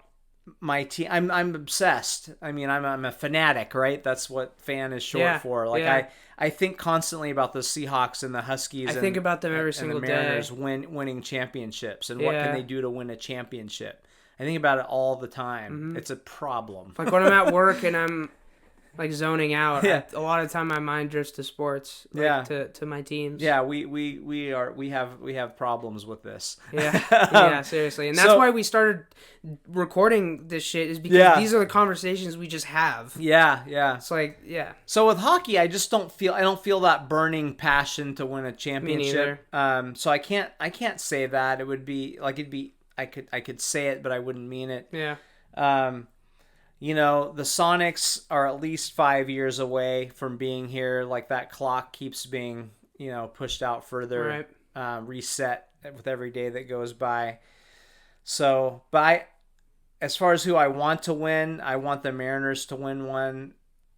my team. I'm obsessed. I mean, I'm a fanatic, right? That's what fan is short for. Like, I think constantly about the Seahawks and the Huskies. I think about them every single day. And the Mariners winning championships, and what can they do to win a championship. I think about it all the time. Mm-hmm. It's a problem. Like when I'm at work and like zoning out. Yeah. A lot of the time my mind drifts to sports, like, Yeah. to my teams. Yeah, we have problems with this. Yeah, yeah, seriously, and that's why we started recording this shit. Is because these are the conversations we just have. Yeah, yeah. It's like, yeah. So with hockey, I don't feel that burning passion to win a championship. So I can't say that. I could say it, but I wouldn't mean it. Yeah. You know, the Sonics are at least 5 years away from being here. Like, that clock keeps being, pushed out further, reset with every day that goes by. So, but as far as who I want to win, I want the Mariners to win one.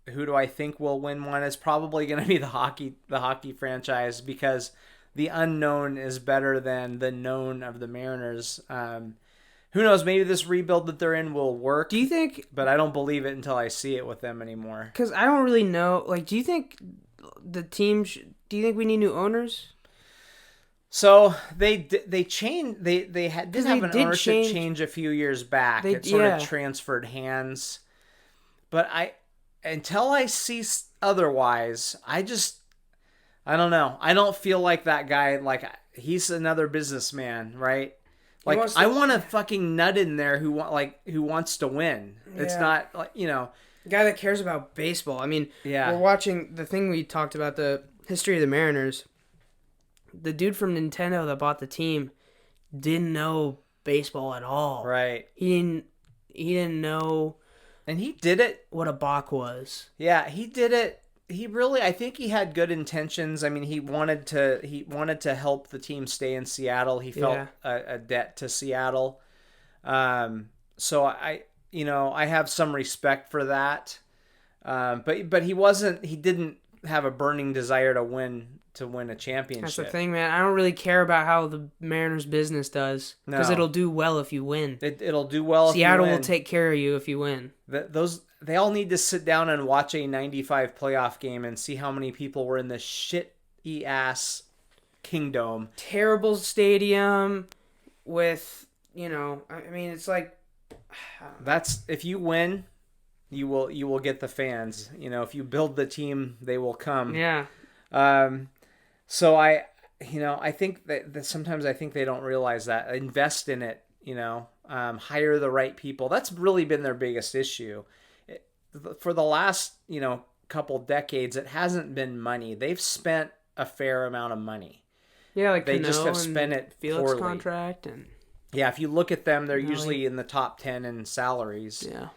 Who do I think will win one? It's probably going to be the hockey franchise, because the unknown is better than the known of the Mariners. Who knows? Maybe this rebuild that they're in will work. Do you think? But I don't believe it until I see it with them anymore. Because I don't really know. Like, do you think the team? Do you think we need new owners? So they changed. They did have an ownership change a few years back. It sort of transferred hands. But until I see otherwise, I don't know. I don't feel like that guy. Like, he's another businessman, right? Like, I want a fucking nut in there who wants to win. Yeah. It's not like, a guy that cares about baseball. I mean, we're watching the thing we talked about, the history of the Mariners. The dude from Nintendo that bought the team didn't know baseball at all. Right. He didn't know. And he did it. What a balk was. Yeah, he did it. I think he had good intentions. I mean, he wanted to help the team stay in Seattle. He felt a debt to Seattle. So I have some respect for that. But he didn't have a burning desire to win a championship. That's the thing, man. I don't really care about how the Mariners business does, because it'll do well if you win. It'll do well if you win. Seattle will take care of you if you win. They all need to sit down and watch a 95 playoff game and see how many people were in the shitty ass Kingdome. Terrible stadium with, I mean, it's like, that's, if you win, you will get the fans. If you build the team, they will come. Yeah. So I think that sometimes I think they don't realize that. Invest in it, hire the right people. That's really been their biggest issue. For the last, couple decades, it hasn't been money. They've spent a fair amount of money. Yeah, like they just have spent it Felix poorly. Contract and if you look at them, they're usually in the top 10 in salaries. Yeah.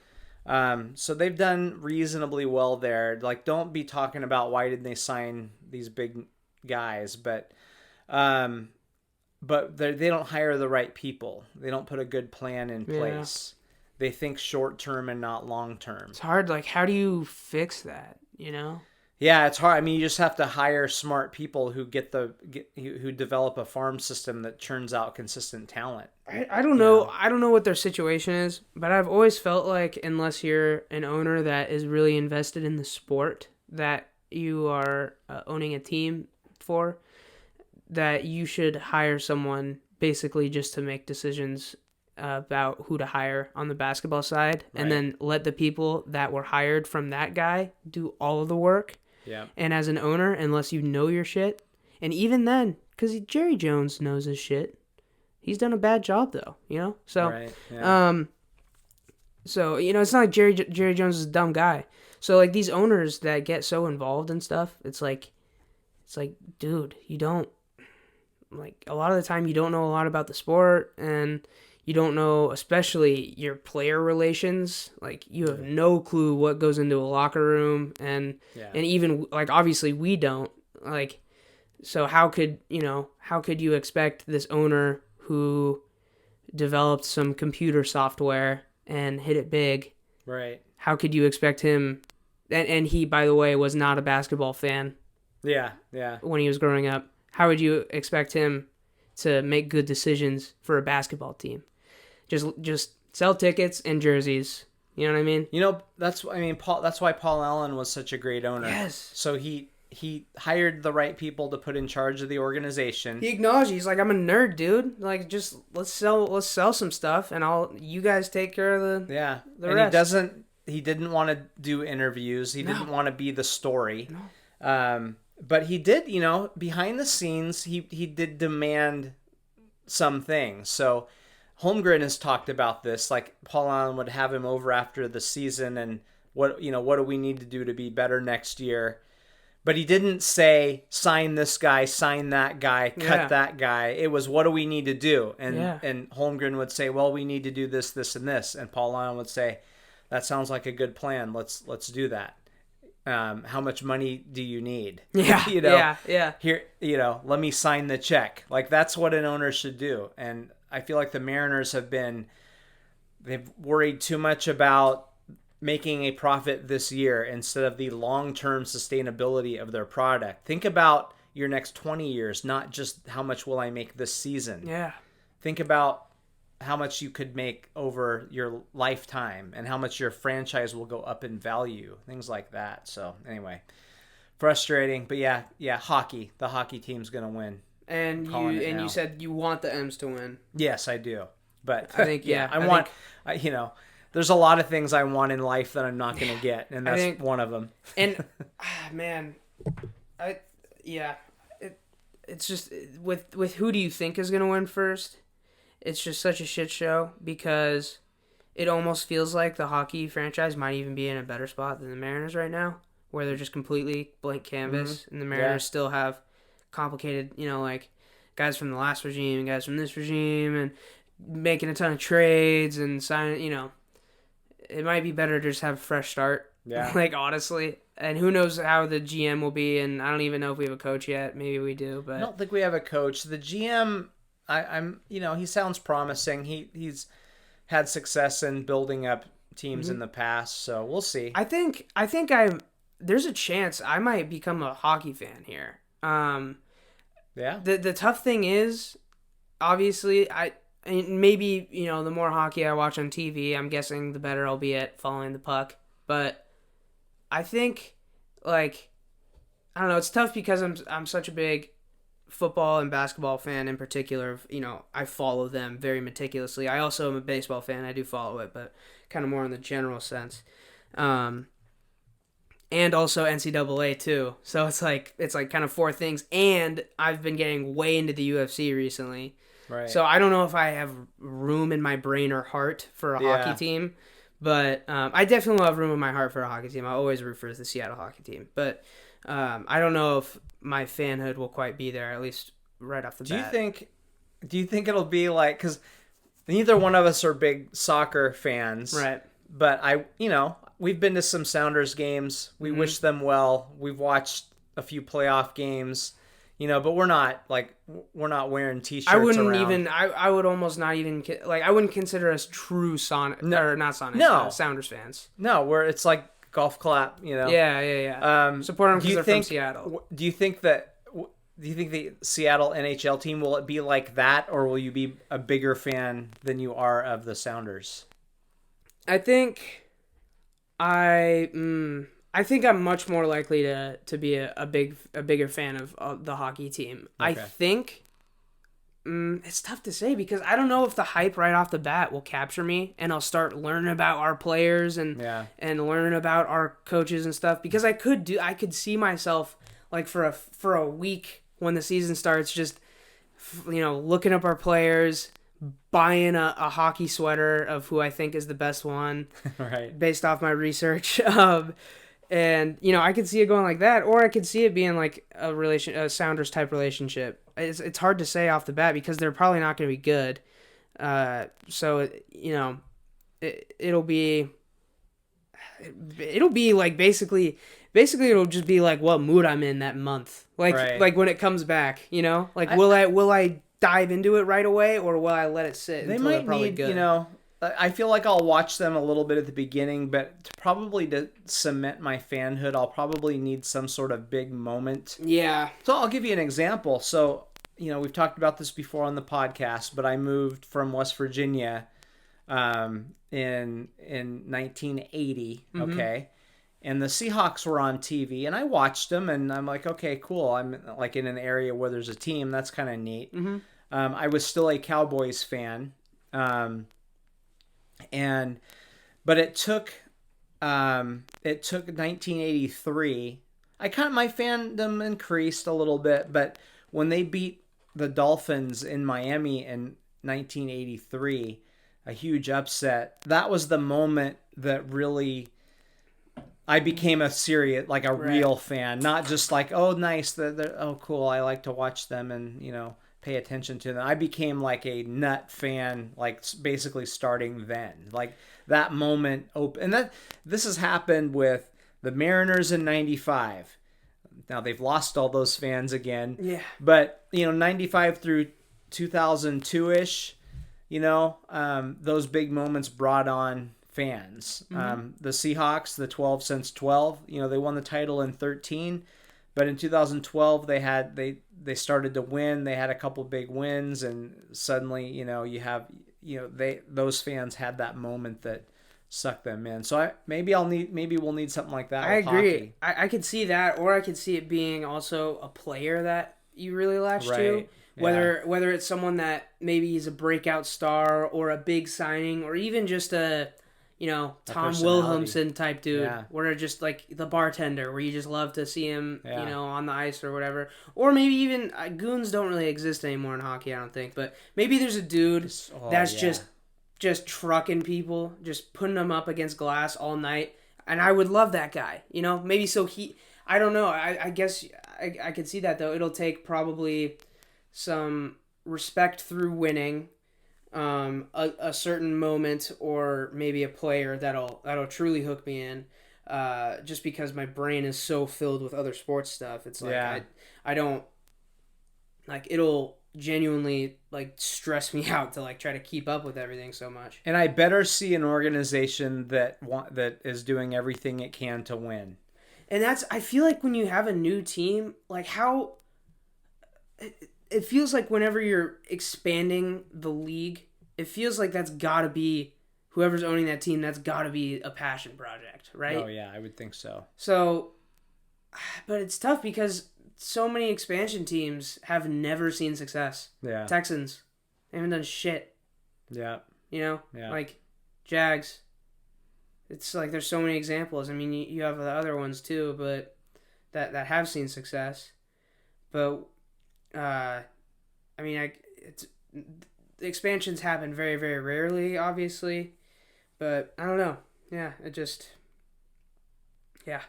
So they've done reasonably well there. Like, don't be talking about why didn't they sign these big guys, but they don't hire the right people. They don't put a good plan in place. They think short term and not long term. It's hard. Like, how do you fix that? Yeah, it's hard. I mean, you just have to hire smart people who who develop a farm system that churns out consistent talent. I don't know. I don't know what their situation is, but I've always felt like, unless you're an owner that is really invested in the sport that you are owning a team for, that you should hire someone basically just to make decisions about who to hire on the basketball side, and then let the people that were hired from that guy do all of the work. Yeah. And as an owner, unless you know your shit, and even then, because Jerry Jones knows his shit, he's done a bad job though, So, so it's not like Jerry Jones is a dumb guy. So like these owners that get so involved in stuff, it's like, dude, you don't, like, a lot of the time you don't know a lot about the sport, and you don't know, especially your player relations. Like, you have no clue what goes into a locker room, and even, like, obviously we don't. Like, so how could you expect this owner who developed some computer software and hit it big? Right. How could you expect him? And he, by the way, was not a basketball fan. Yeah, yeah. When he was growing up, how would you expect him to make good decisions for a basketball team? Just sell tickets and jerseys. You know what I mean? That's why Paul Allen was such a great owner. Yes. So he hired the right people to put in charge of the organization. He acknowledged, he's like, I'm a nerd, dude. Like, just let's sell some stuff, and you guys take care of the the rest. He didn't want to do interviews. He didn't want to be the story. No. But he did, behind the scenes, he did demand some things. So Holmgren has talked about this. Like Paul Allen would have him over after the season and what do we need to do to be better next year? But he didn't say, sign this guy, sign that guy, cut that guy. It was, what do we need to do? And Holmgren would say, well, we need to do this, this, and this. And Paul Allen would say, that sounds like a good plan. Let's do that. How much money do you need? Yeah, Here, let me sign the check. Like, that's what an owner should do. And I feel like the Mariners they've worried too much about making a profit this year instead of the long-term sustainability of their product. Think about your next 20 years, not just how much will I make this season. Yeah. Think about how much you could make over your lifetime and how much your franchise will go up in value, things like that. So anyway, frustrating, but yeah, hockey. The hockey team's going to win. And you said you want the M's to win. Yes, I do. But I think there's a lot of things I want in life that I'm not going to get, and that's one of them. And man, it's just with who do you think is going to win first? It's just such a shit show because it almost feels like the hockey franchise might even be in a better spot than the Mariners right now, where they're just completely blank canvas, and the Mariners still have complicated, like guys from the last regime and guys from this regime, and making a ton of trades and signing, it might be better to just have a fresh start. Yeah. Like, honestly. And who knows how the GM will be, and I don't even know if we have a coach yet. Maybe we do, but... I don't think we have a coach. The GM, I'm he sounds promising. He's had success in building up teams in the past, so we'll see. I think there's a chance I might become a hockey fan here. Yeah. The tough thing is, obviously, maybe, the more hockey I watch on TV, I'm guessing the better I'll be at following the puck. But I think, I don't know, it's tough because I'm such a big football and basketball fan in particular. I follow them very meticulously. I also am a baseball fan. I do follow it, but kind of more in the general sense. And also NCAA too. So it's like kind of four things. And I've been getting way into the UFC recently. Right. So I don't know if I have room in my brain or heart for a hockey team, but I definitely have room in my heart for a hockey team. I always root for the Seattle hockey team, but I don't know if my fanhood will quite be there, at least right off the bat. Do you think it'll be like, because neither one of us are big soccer fans, right? But we've been to some Sounders games. We wish them well. We've watched a few playoff games. But we're not wearing T-shirts. I wouldn't around. even. I would almost not even I wouldn't consider us true Sounders fans. No, it's like golf clap. Yeah. Support them because they're from Seattle. Do you think the Seattle NHL team, will it be like that, or will you be a bigger fan than you are of the Sounders? I think I'm much more likely to be a bigger fan of the hockey team. Okay. I think it's tough to say because I don't know if the hype right off the bat will capture me and I'll start learning about our players and learn about our coaches and stuff, because I could see myself like for a week when the season starts, just looking up our players, buying a hockey sweater of who I think is the best one, right, based off my research. And I could see it going like that, or I could see it being like a Sounders type relationship. It's hard to say off the bat because they're probably not going to be good. So it'll be like basically it'll just be like what mood I'm in that month. Like when it comes back, will I dive into it right away, or will I let it sit? They might need, good? I feel like I'll watch them a little bit at the beginning, but to cement my fanhood, I'll probably need some sort of big moment. Yeah. So I'll give you an example. So, we've talked about this before on the podcast, but I moved from West Virginia in 1980, okay? And the Seahawks were on TV, and I watched them, and I'm like, okay, cool. I'm like in an area where there's a team. That's kind of neat. I was still a Cowboys fan. But it took it took 1983. My fandom increased a little bit, but when they beat the Dolphins in Miami in 1983, a huge upset, that was the moment that really I became a serious, like a real fan, not just like, oh, nice, oh, cool, I like to watch them and, pay attention to them. I became like a nut fan, like basically starting then. Like that moment and this has happened with the Mariners in 95. Now they've lost all those fans again. Yeah. But, 95 through 2002-ish, those big moments brought on fans. Mm-hmm. The Seahawks, the 12 since 12, they won the title in 13, but in 2012 they started to win. They had a couple big wins, and suddenly, those fans had that moment that sucked them in. So maybe we'll need something like that. I with agree. Hockey. I could see that, or I could see it being also a player that you really latch to. Yeah. Whether it's someone that maybe he's a breakout star or a big signing, or even just a Tom Wilhelmsen type dude, where just like the bartender, where you just love to see him, on the ice or whatever. Or maybe even goons don't really exist anymore in hockey, I don't think. But maybe there's a dude that's just trucking people, just putting them up against glass all night, and I would love that guy. Maybe so I don't know. I guess I could see that though. It'll take probably some respect through winning. A certain moment, or maybe a player that'll truly hook me in, just because my brain is so filled with other sports stuff. It's like I don't like, it'll genuinely like stress me out to like try to keep up with everything so much. And I better see an organization that is doing everything it can to win. And I feel like when you have a new team, like how it feels like whenever you're expanding the league, it feels like that's got to be, whoever's owning that team, that's got to be a passion project, right? Oh, yeah, I would think so. So, but it's tough because so many expansion teams have never seen success. Yeah. Texans, they haven't done shit. Yeah. Yeah. Like Jags. It's like there's so many examples. I mean, you have the other ones too, but that have seen success. But I mean, the expansions happen very, very rarely, obviously, but I don't know. Yeah, it just, yeah.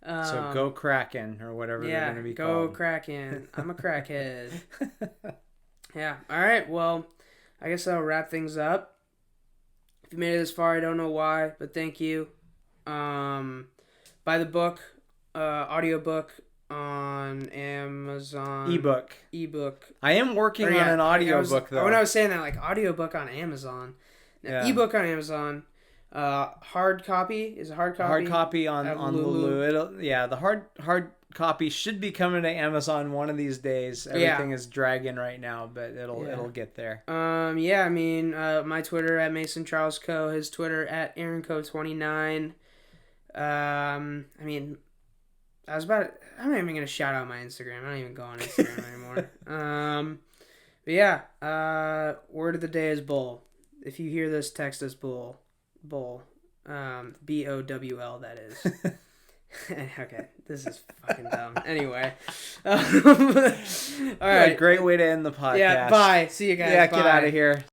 So go Kraken, or whatever they're going to be called. Go Kraken. I'm a crackhead. Yeah. All right. Well, I guess that'll wrap things up. If you made it this far, I don't know why, but thank you. Buy the book, audiobook on Amazon. Ebook. I am working on an audiobook, though. When I was saying that, like, audiobook on Amazon. Ebook on Amazon. Hard copy. Is it hard copy? Hard copy on Lulu. The hard copy should be coming to Amazon one of these days. Everything is dragging right now, but it'll get there. I mean, my Twitter at Mason Charles Coe, his Twitter at AaronCoe29. I mean, I'm not even gonna shout out my Instagram. I don't even go on Instagram anymore. But yeah, word of the day is bull. If you hear this, text us bull. BOWL, that is. Okay, this is fucking dumb. Anyway, all right, great way to end the podcast. Yeah, bye. See you guys. Yeah, bye. Get out of here.